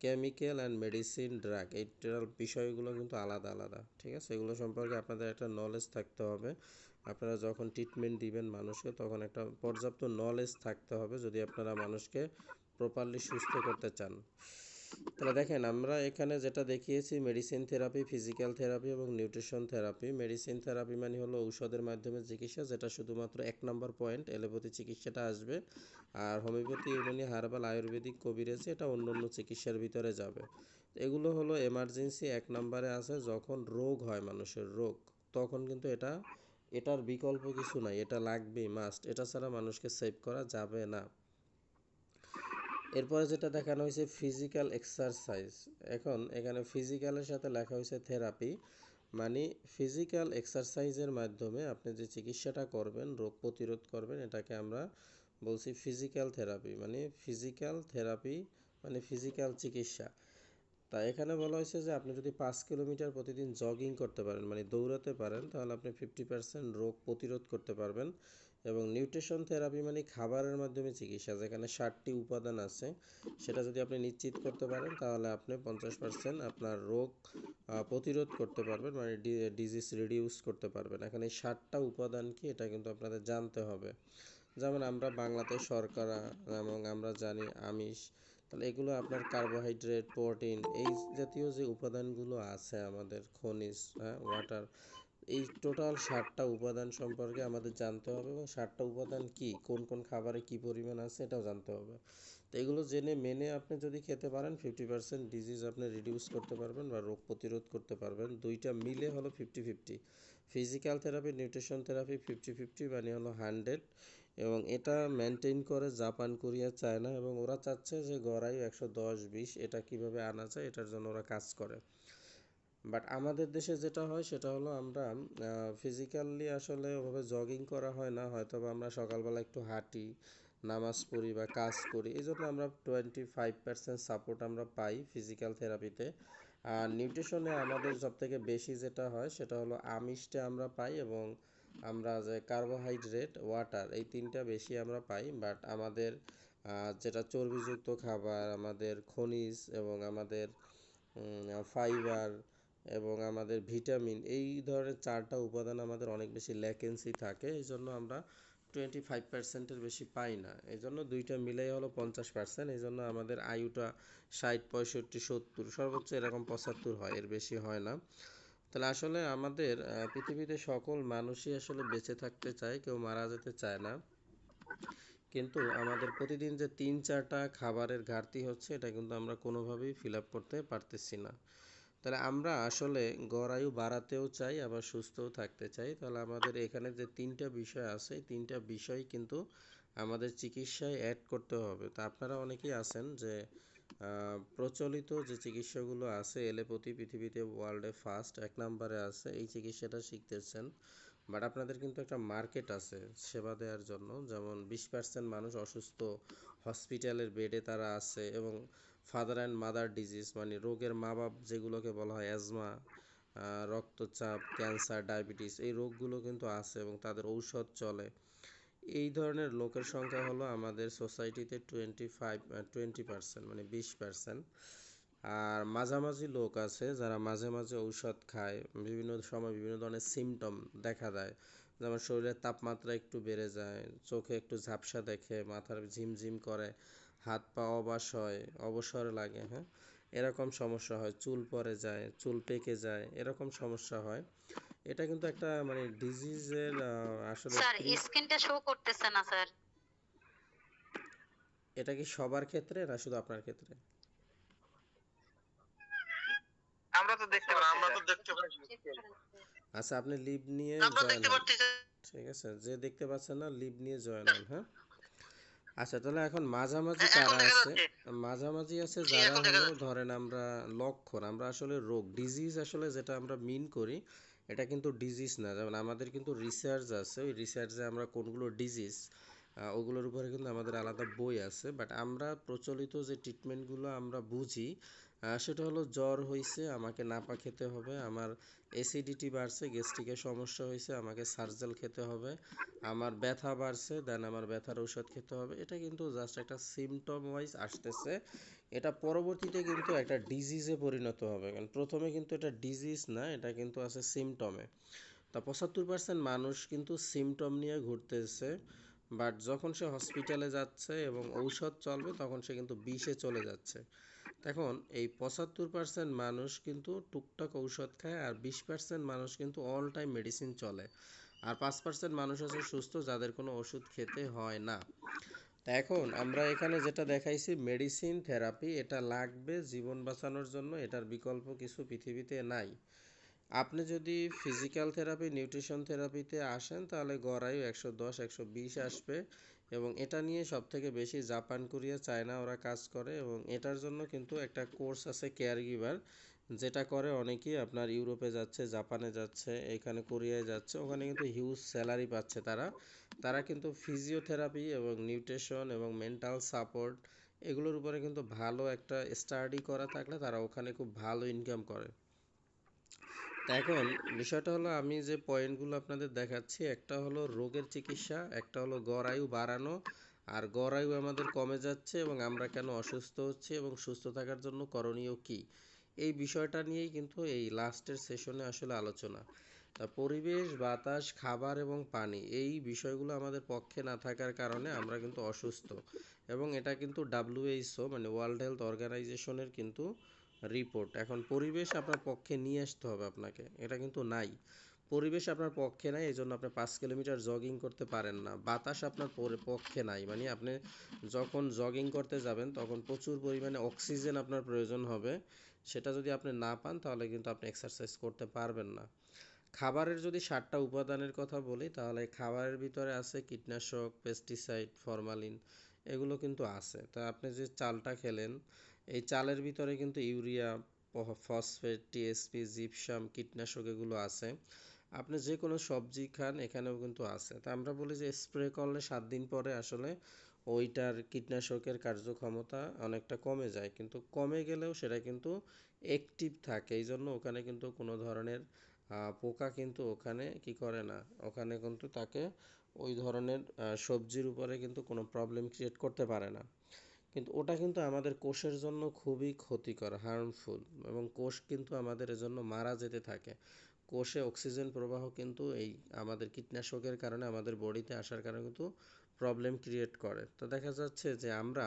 কেমিক্যাল অ্যান্ড মেডিসিন, ড্রাগ, এইটার বিষয়গুলো কিন্তু আলাদা আলাদা, ঠিক আছে? এগুলো সম্পর্কে আপনাদের একটা নলেজ থাকতে হবে। আপনারা যখন ট্রিটমেন্ট দিবেন মানুষকে, তখন একটা পর্যাপ্ত নলেজ থাকতে হবে, যদি আপনারা মানুষকে প্রপারলি সুস্থ করতে চান। তাহলে দেখেন, আমরা এখানে যেটা দেখিয়েছি, মেডিসিন থেরাপি, ফিজিক্যাল থেরাপি এবং নিউট্রিশন থেরাপি। মেডিসিন থেরাপি মানে হলো ঔষধের মাধ্যমে চিকিৎসা, যেটা শুধুমাত্র 1 নম্বর পয়েন্ট, এলোপ্যাথি চিকিৎসাটা আসবে। আর হোমিওপ্যাথি, ইউনানি, হার্বাল, আয়ুর্বেদিক, কবিরাজি, এটা অন্য অন্য চিকিৎসার ভিতরে যাবে। এগুলো হলো এমার্জেন্সি 1 নম্বরে আসে, যখন রোগ হয় মানুষের রোগ, তখন কিন্তু এটার বিকল্প কিছু নাই, এটা লাগবেই, মাস্ট, এটা ছাড়া মানুষকে সেভ করা যাবে না। এরপরে যেটা দেখানো হয়েছে ফিজিক্যাল এক্সারসাইজ। এখন এখানে ফিজিক্যালের সাথে লেখা হয়েছে থেরাপি, মানে ফিজিক্যাল এক্সারসাইজের মাধ্যমে আপনি যে চিকিৎসাটা করবেন, রোগ প্রতিরোধ করবেন, এটাকে আমরা বলছি ফিজিক্যাল থেরাপি। মানে ফিজিক্যাল থেরাপি মানে ফিজিক্যাল চিকিৎসা। তা এখানে বলা হয়েছে যে আপনি যদি 5 কিলোমিটার প্রতিদিন জগিং করতে পারেন, মানে দৌড়াতে পারেন, তাহলে আপনি 50% রোগ প্রতিরোধ করতে পারবেন। এবং নিউট্রিশন থেরাপি মানে খাবারের মাধ্যমে চিকিৎসা, যেখানে 60টি উপাদান আছে, সেটা যদি আপনি নিশ্চিত করতে পারেন, তাহলে আপনি 50% আপনার রোগ প্রতিরোধ করতে পারবেন, মানে ডিজিজ রিডিউস করতে পারবেন। এখানে 60টা উপাদান কি, এটা কিন্তু আপনাদের জানতে হবে। যেমন আমরা বাংলাতে শর্করা, এবং আমরা জানি আমিষ, তাহলে এগুলো আপনার কার্বোহাইড্রেট, প্রোটিন, এই জাতীয় যে উপাদানগুলো আছে আমাদের, খনিজ, হ্যাঁ, ওয়াটার, এই টোটাল 60টা উপাদান সম্পর্কে আমাদের জানতে হবে, এবং 60টা উপাদান কি, কোন কোন খাবারে কি পরিমাণ আছে, এটাও জানতে হবে। তো এগুলো জেনে মেনে আপনি যদি খেতে পারেন, 50% ডিজিজ আপনি রিডিউস করতে পারবেন বা রোগ প্রতিরোধ করতে পারবেন। দুইটা মিলে হলো 50-50। ফিজিক্যাল থেরাপি, নিউট্রিশন থেরাপি 50-50 মানে হলো 100। এবং এটা মেনটেন করে জাপান, কোরিয়া, চায়না, এবং ওরা চাচ্ছে যে গড়াই 110-20, এটা কিভাবে আনা যায়, এটার জন্য ওরা কাজ করে। বাট আমাদের দেশে যেটা হয় সেটা হলো, আমরা ফিজিক্যালি আসলে ওভাবে জগিং করা হয় না, হয়তো বা আমরা সকালবেলা একটু হাঁটি, নামাজ পড়ি বা কাজ করি, এই জন্য আমরা 25% সাপোর্ট আমরা পাই ফিজিক্যাল থেরাপিতে। আর নিউট্রিশনে আমাদের সবথেকে বেশি যেটা হয় সেটা হলো আমিষটা আমরা পাই, এবং আমরা যে কার্বোহাইড্রেট, ওয়াটার, এই তিনটা বেশি আমরা পাই। বাট আমাদের যেটা চর্বিযুক্ত খাবার, আমাদের খনিজ এবং আমাদের ফাইবার এবং আমাদের ভিটামিন, এই ধরনের চারটা উপাদান আমাদের অনেক বেশি ল্যাকেন্সি থাকে, এই জন্য আমরা 25%-এর বেশি পাই না। এই জন্য দুইটা মিলাই হলো 50%। এই জন্য আমাদের আয়ুটা 60, 65, 70, সর্বোচ্চ এরকম 75 হয়, এর বেশি হয় না। তাহলে আসলে আমাদের পৃথিবীতে সকল মানুষই আসলে বেঁচে থাকতে চায়, কেউ মারা যেতে চায় না। কিন্তু আমাদের প্রতিদিন যে 3-4টা খাবারের ঘাটতি হচ্ছে, এটা কিন্তু আমরা কোনোভাবেই ফিল আপ করতে পারতেছি না। তাহলে আমরা আসলে গড় আয়ু বাড়াতেও চাই, আবার সুস্থও থাকতে চাই। তাহলে আমাদের এখানে যে 3টা বিষয় আছে, এই 3টা বিষয় কিন্তু আমাদের চিকিৎসায় অ্যাড করতে হবে। তা আপনারা অনেকেই আছেন যে প্রচলিত যে চিকিৎসাগুলো আছে, এলোপ্যাথি পৃথিবীতে ওয়ার্ল্ডে ফার্স্ট 1 নম্বরে আছে, এই চিকিৎসাটা শিখতেছেন। বাট আপনাদের কিন্তু একটা মার্কেট আছে সেবা দেওয়ার জন্য। যেমন 20% মানুষ অসুস্থ, হসপিটালের বেডে তারা আছে, এবং ফাদার অ্যান্ড মাদার ডিজিজ, মানে রোগের মা বাপ যেগুলোকে বলা হয়, অ্যাজমা, রক্তচাপ, ক্যান্সার, ডায়াবেটিস, এই রোগগুলো কিন্তু আছে এবং তাদের ঔষধ চলে। এই ধরনের লোকের সংখ্যা হলো আমাদের সোসাইটিতে 20%, মানে 20%। আর মাঝামাঝি লোক আছে যারা মাঝে মাঝে ঔষধ খায়, বিভিন্ন সময় বিভিন্ন ধরনের সিমটম দেখা দেয়, যেমন শরীরের তাপমাত্রা একটু বেড়ে যায়, চোখে একটু ঝাপসা দেখে, মাথার ঝিমঝিম করে, হাত পা অবশ হয়, অবসর লাগে, হ্যাঁ, এরকম সমস্যা হয়, চুল পড়ে যায়, চুল পেকে যায়, এরকম সমস্যা হয়। এটা কিন্তু একটা মানে ডিজিজের আসলে
স্যার স্ক্রিনটা শো করতেছে না স্যার।
এটা কি সবার ক্ষেত্রে না শুধু আপনার ক্ষেত্রে?
আমরা তো দেখতে পাচ্ছি স্যার।
আচ্ছা, আপনি লিভ নিয়ে
আমরা
জয়েন
দেখতে
হন।
পাচ্ছি।
ঠিক আছে, যে দেখতে পাচ্ছেন না লিভ নিয়ে জয়েন হন, হ্যাঁ। আচ্ছা, তাহলে এখন মাঝামাঝি
এখন
কারা
দেখা
আছে?
যাচ্ছে।
মাঝামাঝি আছে
জি,
যারা
এখন দেখা
হলো,
যাচ্ছে।
ধরেন আমরা লক্ষণ, আমরা আসলে রোগ, ডিজিজ আসলে যেটা আমরা মিন করি, এটা কিন্তু ডিজিজ না। যেমন আমাদের কিন্তু রিসার্চ আছে, ওই রিসার্চে আমরা কোনগুলো ডিজিজ, ওগুলোর উপরে কিন্তু আমাদের আলাদা বই আছে। বাট আমরা প্রচলিত যে ট্রিটমেন্টগুলো আমরা বুঝি, সেটা হলো জ্বর হয়েছে আমাকে নাপা খেতে হবে, আমার অ্যাসিডিটি বাড়ছে, গ্যাস্ট্রিকের সমস্যা হয়েছে আমাকে সার্জাল খেতে হবে, আমার ব্যথা বাড়ছে দেন আমার ব্যথার ঔষধ খেতে হবে। এটা কিন্তু জাস্ট একটা সিমটম ওয়াইজ আসতেছে, এটা পরবর্তীতে কিন্তু একটা ডিজিজে পরিণত হবে। কারণ প্রথমে কিন্তু এটা ডিজিজ না, এটা কিন্তু আছে সিমটমে। তা 75% মানুষ কিন্তু সিমটম নিয়ে ঘুরতেছে, বাট যখন সে হসপিটালে যাচ্ছে এবং ঔষধ চলবে তখন সে কিন্তু বিষে চলে যাচ্ছে। এখন এই 75% মানুষ কিন্তু টুকটাক ঔষধ খায়, আর 20% মানুষ কিন্তু অল টাইম মেডিসিন চলে, আর 5% মানুষ আছে সুস্থ যাদের কোনো ওষুধ খেতে হয় না। তা এখন আমরা এখানে যেটা দেখাইছি মেডিসিন থেরাপি, এটা লাগবে জীবন বাঁচানোর জন্য, এটার বিকল্প কিছু পৃথিবীতে নাই। আপনি যদি ফিজিক্যাল থেরাপি, নিউট্রিশন থেরাপিতে আসেন তাহলে গড় আয়ু 110, 120 আসবে, এবং এটা নিয়ে সবথেকে বেশি জাপান, কোরিয়া, চায়না ওরা কাজ করে, এবং এটার জন্য কিন্তু একটা কোর্স আছে কেয়ার গিভার, যেটা করে অনেকেই আপনার ইউরোপে যাচ্ছে, জাপানে যাচ্ছে, এখানে কোরিয়ায় যাচ্ছে, ওখানে কিন্তু হিউজ স্যালারি পাচ্ছে তারা। তারা কিন্তু ফিজিওথেরাপি এবং নিউট্রিশন এবং মেন্টাল সাপোর্ট, এগুলোর উপরে কিন্তু ভালো একটা স্টাডি করা থাকলে তারা ওখানে খুব ভালো ইনকাম করে। তা এখন বিষয়টা হলো, আমি যে পয়েন্টগুলো আপনাদের দেখাচ্ছি, একটা হলো রোগের চিকিৎসা, একটা হলো গড় আয়ু বাড়ানো, আর গড় আয়ু আমাদের কমে যাচ্ছে এবং আমরা কেন অসুস্থ হচ্ছি এবং সুস্থ থাকার জন্য করণীয় কি, এই বিষয়টা নিয়েই কিন্তু এই লাস্টের সেশনে আসলে আলোচনা। তা পরিবেশ, বাতাস, খাবার এবং পানি, এই বিষয়গুলো আমাদের পক্ষে না থাকার কারণে আমরা কিন্তু অসুস্থ, এবং এটা কিন্তু WHO মানে ওয়ার্ল্ড হেলথ অর্গানাইজেশনের কিন্তু রিপোর্ট। এখন পরিবেশ আপনার পক্ষে নিয়ে আসতে হবে আপনাকে, এটা কিন্তু নাই, পরিবেশ আপনার পক্ষে নাই, এই জন্য আপনি 5 কিলোমিটার জগিং করতে পারেন না। বাতাস আপনার পক্ষে নাই, মানে আপনি যখন জগিং করতে যাবেন তখন প্রচুর পরিমাণে অক্সিজেন আপনার প্রয়োজন হবে, সেটা যদি আপনি না পান তাহলে কিন্তু আপনি এক্সারসাইজ করতে পারবেন না। খাবারের যদি 7টা উপাদানের কথা বলি, তাহলে খাবারের ভিতরে আছে কীটনাশক, পেস্টিসাইড, ফরমালিন, এগুলো কিন্তু আছে। তা আপনি যে চালটা খেলেন, এই চালের ভিতরে কিন্তু ইউরিয়া, ফসফেট, টিএসপি, জিপসাম, কীটনাশক এগুলো আছে। আপনি যে কোনো সবজি খান এখানেও কিন্তু আছে। তা আমরা বলি যে স্প্রে করলে 7 দিন পরে আসলে ওইটার কীটনাশকের কার্যক্ষমতা অনেকটা কমে যায়, কিন্তু কমে গেলেও সেটা কিন্তু অ্যাক্টিভ থাকে, এই জন্য ওখানে কিন্তু কোনো ধরনের পোকা কিন্তু ওখানে কি করে না, ওখানে কিন্তু তাকে ওই ধরনের সবজির উপরে কিন্তু কোনো প্রবলেম ক্রিয়েট করতে পারে না। কিন্তু ওটা কিন্তু আমাদের কোষের জন্য খুবই ক্ষতিকর, হার্মফুল, এবং কোষ কিন্তু আমাদের এজন্য মারা যেতে থাকে। কোষে অক্সিজেন প্রবাহ কিন্তু এই আমাদের কীটনাশকের কারণে আমাদের বডিতে আসার কারণে কিন্তু প্রবলেম ক্রিয়েট করে। তো দেখা যাচ্ছে যে আমরা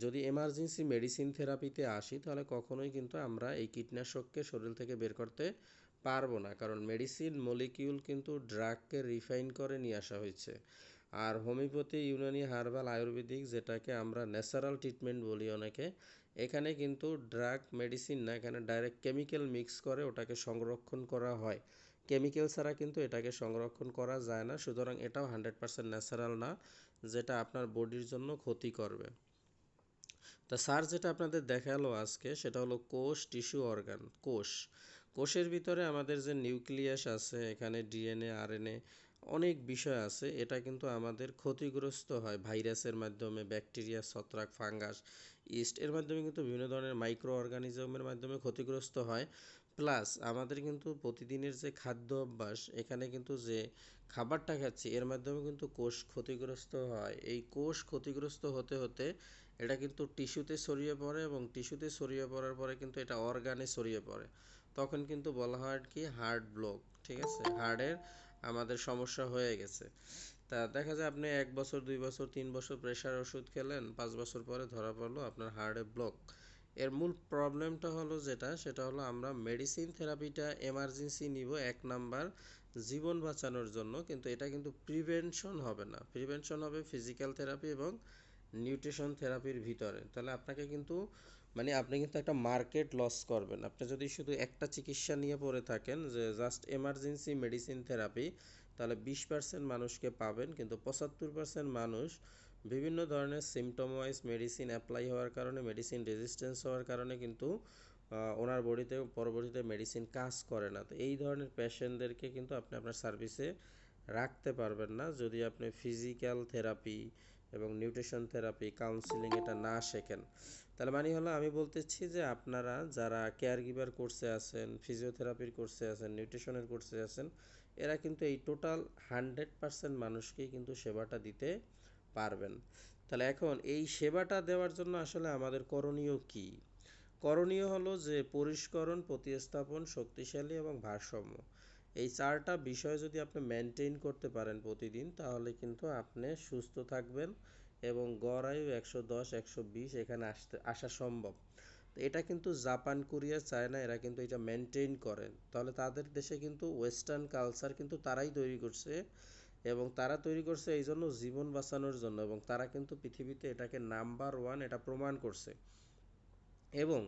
যদি এমার্জেন্সি মেডিসিন থেরাপিতে আসি তাহলে কখনোই কিন্তু আমরা এই কীটনাশককে শরীর থেকে বের করতে পারবো না, কারণ মেডিসিন মলিকিউল কিন্তু ড্রাগকে রিফাইন করে নিয়ে আসা হয়েছে। আর হোমিওপ্যাথি, ইউনানি, হার্বাল, আয়ুর্বেদিক, যেটাকে আমরা ন্যাচারাল ট্রিটমেন্ট বলি অনেকে, এখানে কিন্তু ড্রাগ মেডিসিন না, এখানে ডাইরেক্ট কেমিক্যাল মিক্স করে ওটাকে সংরক্ষণ করা হয়। কেমিক্যাল ছাড়া কিন্তু এটাকে সংরক্ষণ করা যায় না, সুতরাং এটাও 100% ন্যাচারাল না, যেটা আপনার বডির জন্য ক্ষতি করবে। তা স্যার যেটা আপনাদের দেখালো আজকে সেটা হলো কোষ, টিস্যু, অর্গান। কোষের ভিতরে আমাদের যে নিউক্লিয়াস আছে, এখানে ডিএনএ, আরএনএ, অনেক বিষয় আছে, এটা কিন্তু আমাদের ক্ষতিগ্রস্ত হয় ভাইরাসের মাধ্যমে, ব্যাকটেরিয়া, ছত্রাক, ফাঙ্গাস, ইস্ট এর মাধ্যমে কিন্তু বিভিন্ন ধরনের মাইক্রো অর্গানিজমের মাধ্যমে ক্ষতিগ্রস্ত হয়। প্লাস আমাদের কিন্তু প্রতিদিনের যে খাদ্য অভ্যাস, এখানে কিন্তু যে খাবারটা খাচ্ছি এর মাধ্যমে কিন্তু কোষ ক্ষতিগ্রস্ত হয়। এই কোষ ক্ষতিগ্রস্ত হতে হতে এটা কিন্তু টিস্যুতে ছড়িয়ে পড়ে, এবং টিস্যুতে ছড়িয়ে পড়ার পরে কিন্তু এটা অর্গানে ছড়িয়ে পড়ে, তখন কিন্তু বলা হয় কি হার্ট ব্লক, ঠিক আছে, হার্টের আমাদের সমস্যা হয়ে গেছে। তা দেখা যায় আপনি 1 বছর, 2 বছর, 3 বছর প্রেশার ওষুধ খেলেন, 5 বছর পরে ধরা পড়লো আপনার হার্টে ব্লক। এর মূল প্রবলেমটা হলো সেটা হলো আমরা মেডিসিন থেরাপিটা এমার্জেন্সি নিব 1 নাম্বার জীবন বাঁচানোর জন্য, কিন্তু এটা কিন্তু প্রিভেনশন হবে না, প্রিভেনশন হবে ফিজিক্যাল থেরাপি এবং নিউট্রিশন থেরাপির ভিতরে। তাহলে আপনাকে কিন্তু মানে আপনি কিন্তু একটা মার্কেট লস করবেন আপনি যদি শুধু একটা চিকিৎসা নিয়ে পড়ে থাকেন, যে জাস্ট এমার্জেন্সি মেডিসিন থেরাপি, তাহলে 20% মানুষকে পাবেন, কিন্তু 75% মানুষ বিভিন্ন ধরনের সিমটম ওয়াইজ মেডিসিন অ্যাপ্লাই হওয়ার কারণে, মেডিসিন রেজিস্ট্যান্স হওয়ার কারণে কিন্তু ওনার বডিতে পরবর্তীতে মেডিসিন কাজ করে না। তো এই ধরনের পেশেন্টদেরকে কিন্তু আপনি আপনার সার্ভিসে রাখতে পারবেন না যদি আপনি ফিজিক্যাল থেরাপি এবং নিউট্রিশন থেরাপি, কাউন্সিলিং এটা না শেখেন। তাহলে মানে হলো আমি বলতেছি যে আপনারা যারা কেয়ার গিভার কোর্সে আছেন, ফিজিওথেরাপির কোর্সে আছেন, নিউট্রিশনের কোর্সে আছেন, এরা কিন্তু এই টোটাল 100% মানুষকেই কিন্তু সেবাটা দিতে পারবেন। তাহলে এখন এই সেবাটা দেওয়ার জন্য আসলে আমাদের করণীয় কি? করণীয় হলো যে পরিষ্করণ, প্রতিস্থাপন, শক্তিশালী এবং ভারসাম্য, এই 4টা বিষয় যদি আপনি মেনটেন করতে পারেন প্রতিদিন, তাহলে কিন্তু আপনি সুস্থ থাকবেন এবং গড় আয়ু 110, 120 এখানে আসা সম্ভব। তো এটা কিন্তু জাপান, কোরিয়া, চায়না এরা কিন্তু এটা মেনটেন করেন। তাহলে তাদের দেশে কিন্তু ওয়েস্টার্ন কালচার কিন্তু তারাই তৈরি করছে, এবং তারা তৈরি করছে এই জন্য জীবন বাঁচানোর জন্য, এবং তারা কিন্তু পৃথিবীতে এটাকে নাম্বার 1 এটা প্রমাণ করছে। এবং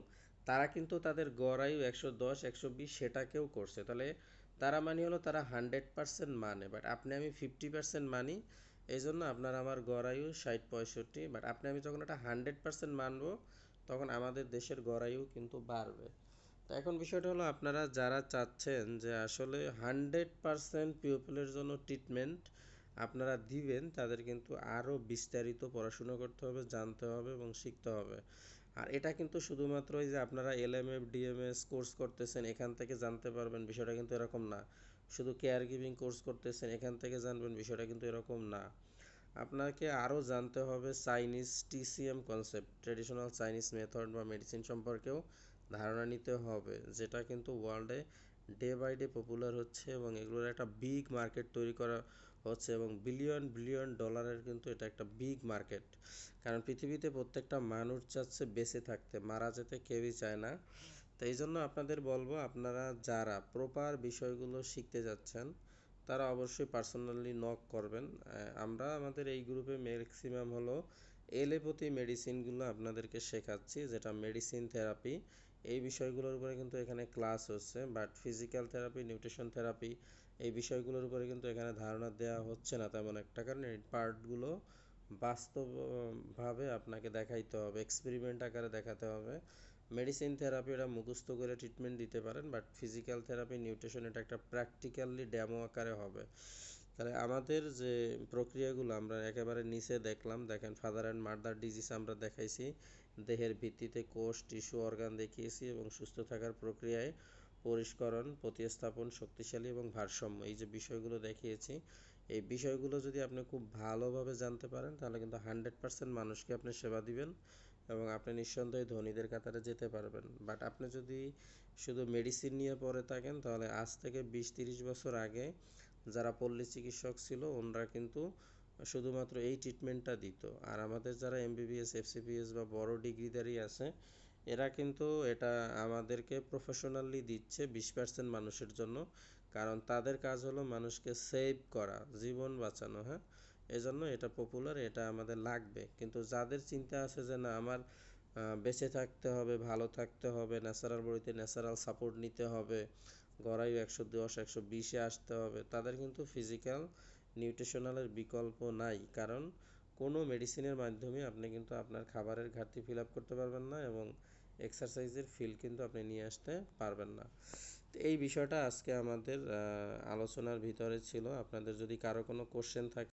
তারা কিন্তু তাদের গড় আয়ু 110, 120 সেটাকেও করছে। তাহলে তারা মানে হলো তারা 100% মানে, বাট আপনি আমি 50% মানি, এই জন্য আপনার আমার গড় আয়ু 60-65, বাট আপনি আমি যখন এটা 100% মানবো তখন আমাদের দেশের গড় আয়ু কিন্তু বাড়বে। তো এখন বিষয়টা হলো আপনারা যারা চাচ্ছেন যে আসলে 100% পিপলের জন্য ট্রিটমেন্ট আপনারা দিবেন, তাদের কিন্তু আরও বিস্তারিত পড়াশোনা করতে হবে, জানতে হবে এবং শিখতে হবে। আর এটা কিন্তু শুধুমাত্র এই যে আপনারা এলএমএফ, ডিএমএস কোর্স করতেছেন এখান থেকে জানতে পারবেন, বিষয়টা কিন্তু এরকম না। শুধু কেয়ার গিভিং কোর্স করতেছেন এখান থেকে জানবেন, বিষয়টা কিন্তু এরকম না। আপনাকে আরও জানতে হবে Chinese TCM concept, traditional Chinese method বা মেডিসিন সম্পর্কেও ধারণা নিতে হবে, যেটা কিন্তু ওয়ার্ল্ডে ডে বাই ডে পপুলার হচ্ছে, এবং এগুলোর একটা বিগ মার্কেট তৈরি করা হচ্ছে, এবং বিলিয়ন বিলিয়ন ডলারের কিন্তু এটা একটা বিগ মার্কেট। কারণ পৃথিবীতে প্রত্যেকটা মানুষ চাচ্ছে বেঁচে থাকতে, মারা যেতে কেউই চায় না। তো এই জন্য আপনাদের বলবো, আপনারা যারা প্রপার বিষয়গুলো শিখতে যাচ্ছেন তারা অবশ্যই পার্সোনালি নক করবেন। আমরা আমাদের এই গ্রুপে ম্যাক্সিমাম হলো এলোপ্যাথি মেডিসিনগুলো আপনাদেরকে শেখাচ্ছি, যেটা মেডিসিন থেরাপি, এই বিষয়গুলোর উপরে কিন্তু এখানে ক্লাস হচ্ছে, but physical therapy, nutrition therapy এই বিষয়গুলোর উপরে কিন্তু এখানে ধারণা দেওয়া হচ্ছে না তেমন একটা, কারণ এই পার্টগুলো বাস্তবভাবে আপনাকে দেখাইতে হবে, এক্সপেরিমেন্ট আকারে দেখাতে হবে। মেডিসিন থেরাপি এটা মুখস্থ করে ট্রিটমেন্ট দিতে পারেন, বাট ফিজিক্যাল থেরাপি, নিউট্রিশন এটা একটা প্র্যাকটিক্যালি ডেমো আকারে হবে। তাহলে আমাদের যে প্রক্রিয়াগুলো আমরা একেবারে নিচে দেখলাম, দেখেন ফাদার অ্যান্ড মাদার ডিজিজ আমরা দেখাইছি, দেহের ভিত্তিতে কোষ টিস্যু অর্গান দেখিয়েছি এবং সুস্থ থাকার প্রক্রিয়ায় পরিষ্করণ, প্রতিস্থাপন, শক্তিশালী এবং ভারসাম্য, এই যে বিষয়গুলো দেখিয়েছি, এই বিষয়গুলো যদি আপনি খুব ভালোভাবে জানতে পারেন তাহলে কিন্তু 100% মানুষকে আপনি সেবা দিবেন এবং আপনি নিঃসন্দেহে ধনীদের কাতারে যেতে পারবেন। বাট আপনি যদি শুধু মেডিসিন নিয়ে পড়ে থাকেন তাহলে আজ থেকে 20-30 বছর আগে যারা পল্লী চিকিৎসক ছিল ওনারা কিন্তু শুধুমাত্র এই ট্রিটমেন্টটা দিত, আর আমাদের যারা এমবিবিএস এফসিপিএস বা বড় ডিগ্রিধারী আছে এরা কিন্তু এটা আমাদেরকে প্রফেশনালি দিচ্ছে 20% মানুষের জন্য, কারণ তাদের কাজ হলো মানুষকে সেভ করা, জীবন বাঁচানো। হ্যাঁ, এজন্য এটা পপুলার, এটা আমাদের লাগবে। কিন্তু যাদের চিন্তা আছে যে না আমার বেঁচে থাকতে হবে, ভালো থাকতে হবে, ন্যাচারাল বডিতে ন্যাচারাল সাপোর্ট নিতে হবে, গড়াই 110-120-এ আসতে হবে, তাদের কিন্তু ফিজিক্যাল নিউট্রিশনালের বিকল্প নাই, কারণ কোনো মেডিসিনের মাধ্যমে আপনি কিন্তু আপনার খাবারের ঘাটতি ফিল আপ করতে পারবেন না এবং এক্সারসাইজের ফিল কিন্তু আপনি নিয়ে আসতে পারবেন না। তো এই বিষয়টা আজকে আমাদের আলোচনার ভিতরে ছিল। আপনাদের যদি কারো কোনো কোশ্চেন থাকে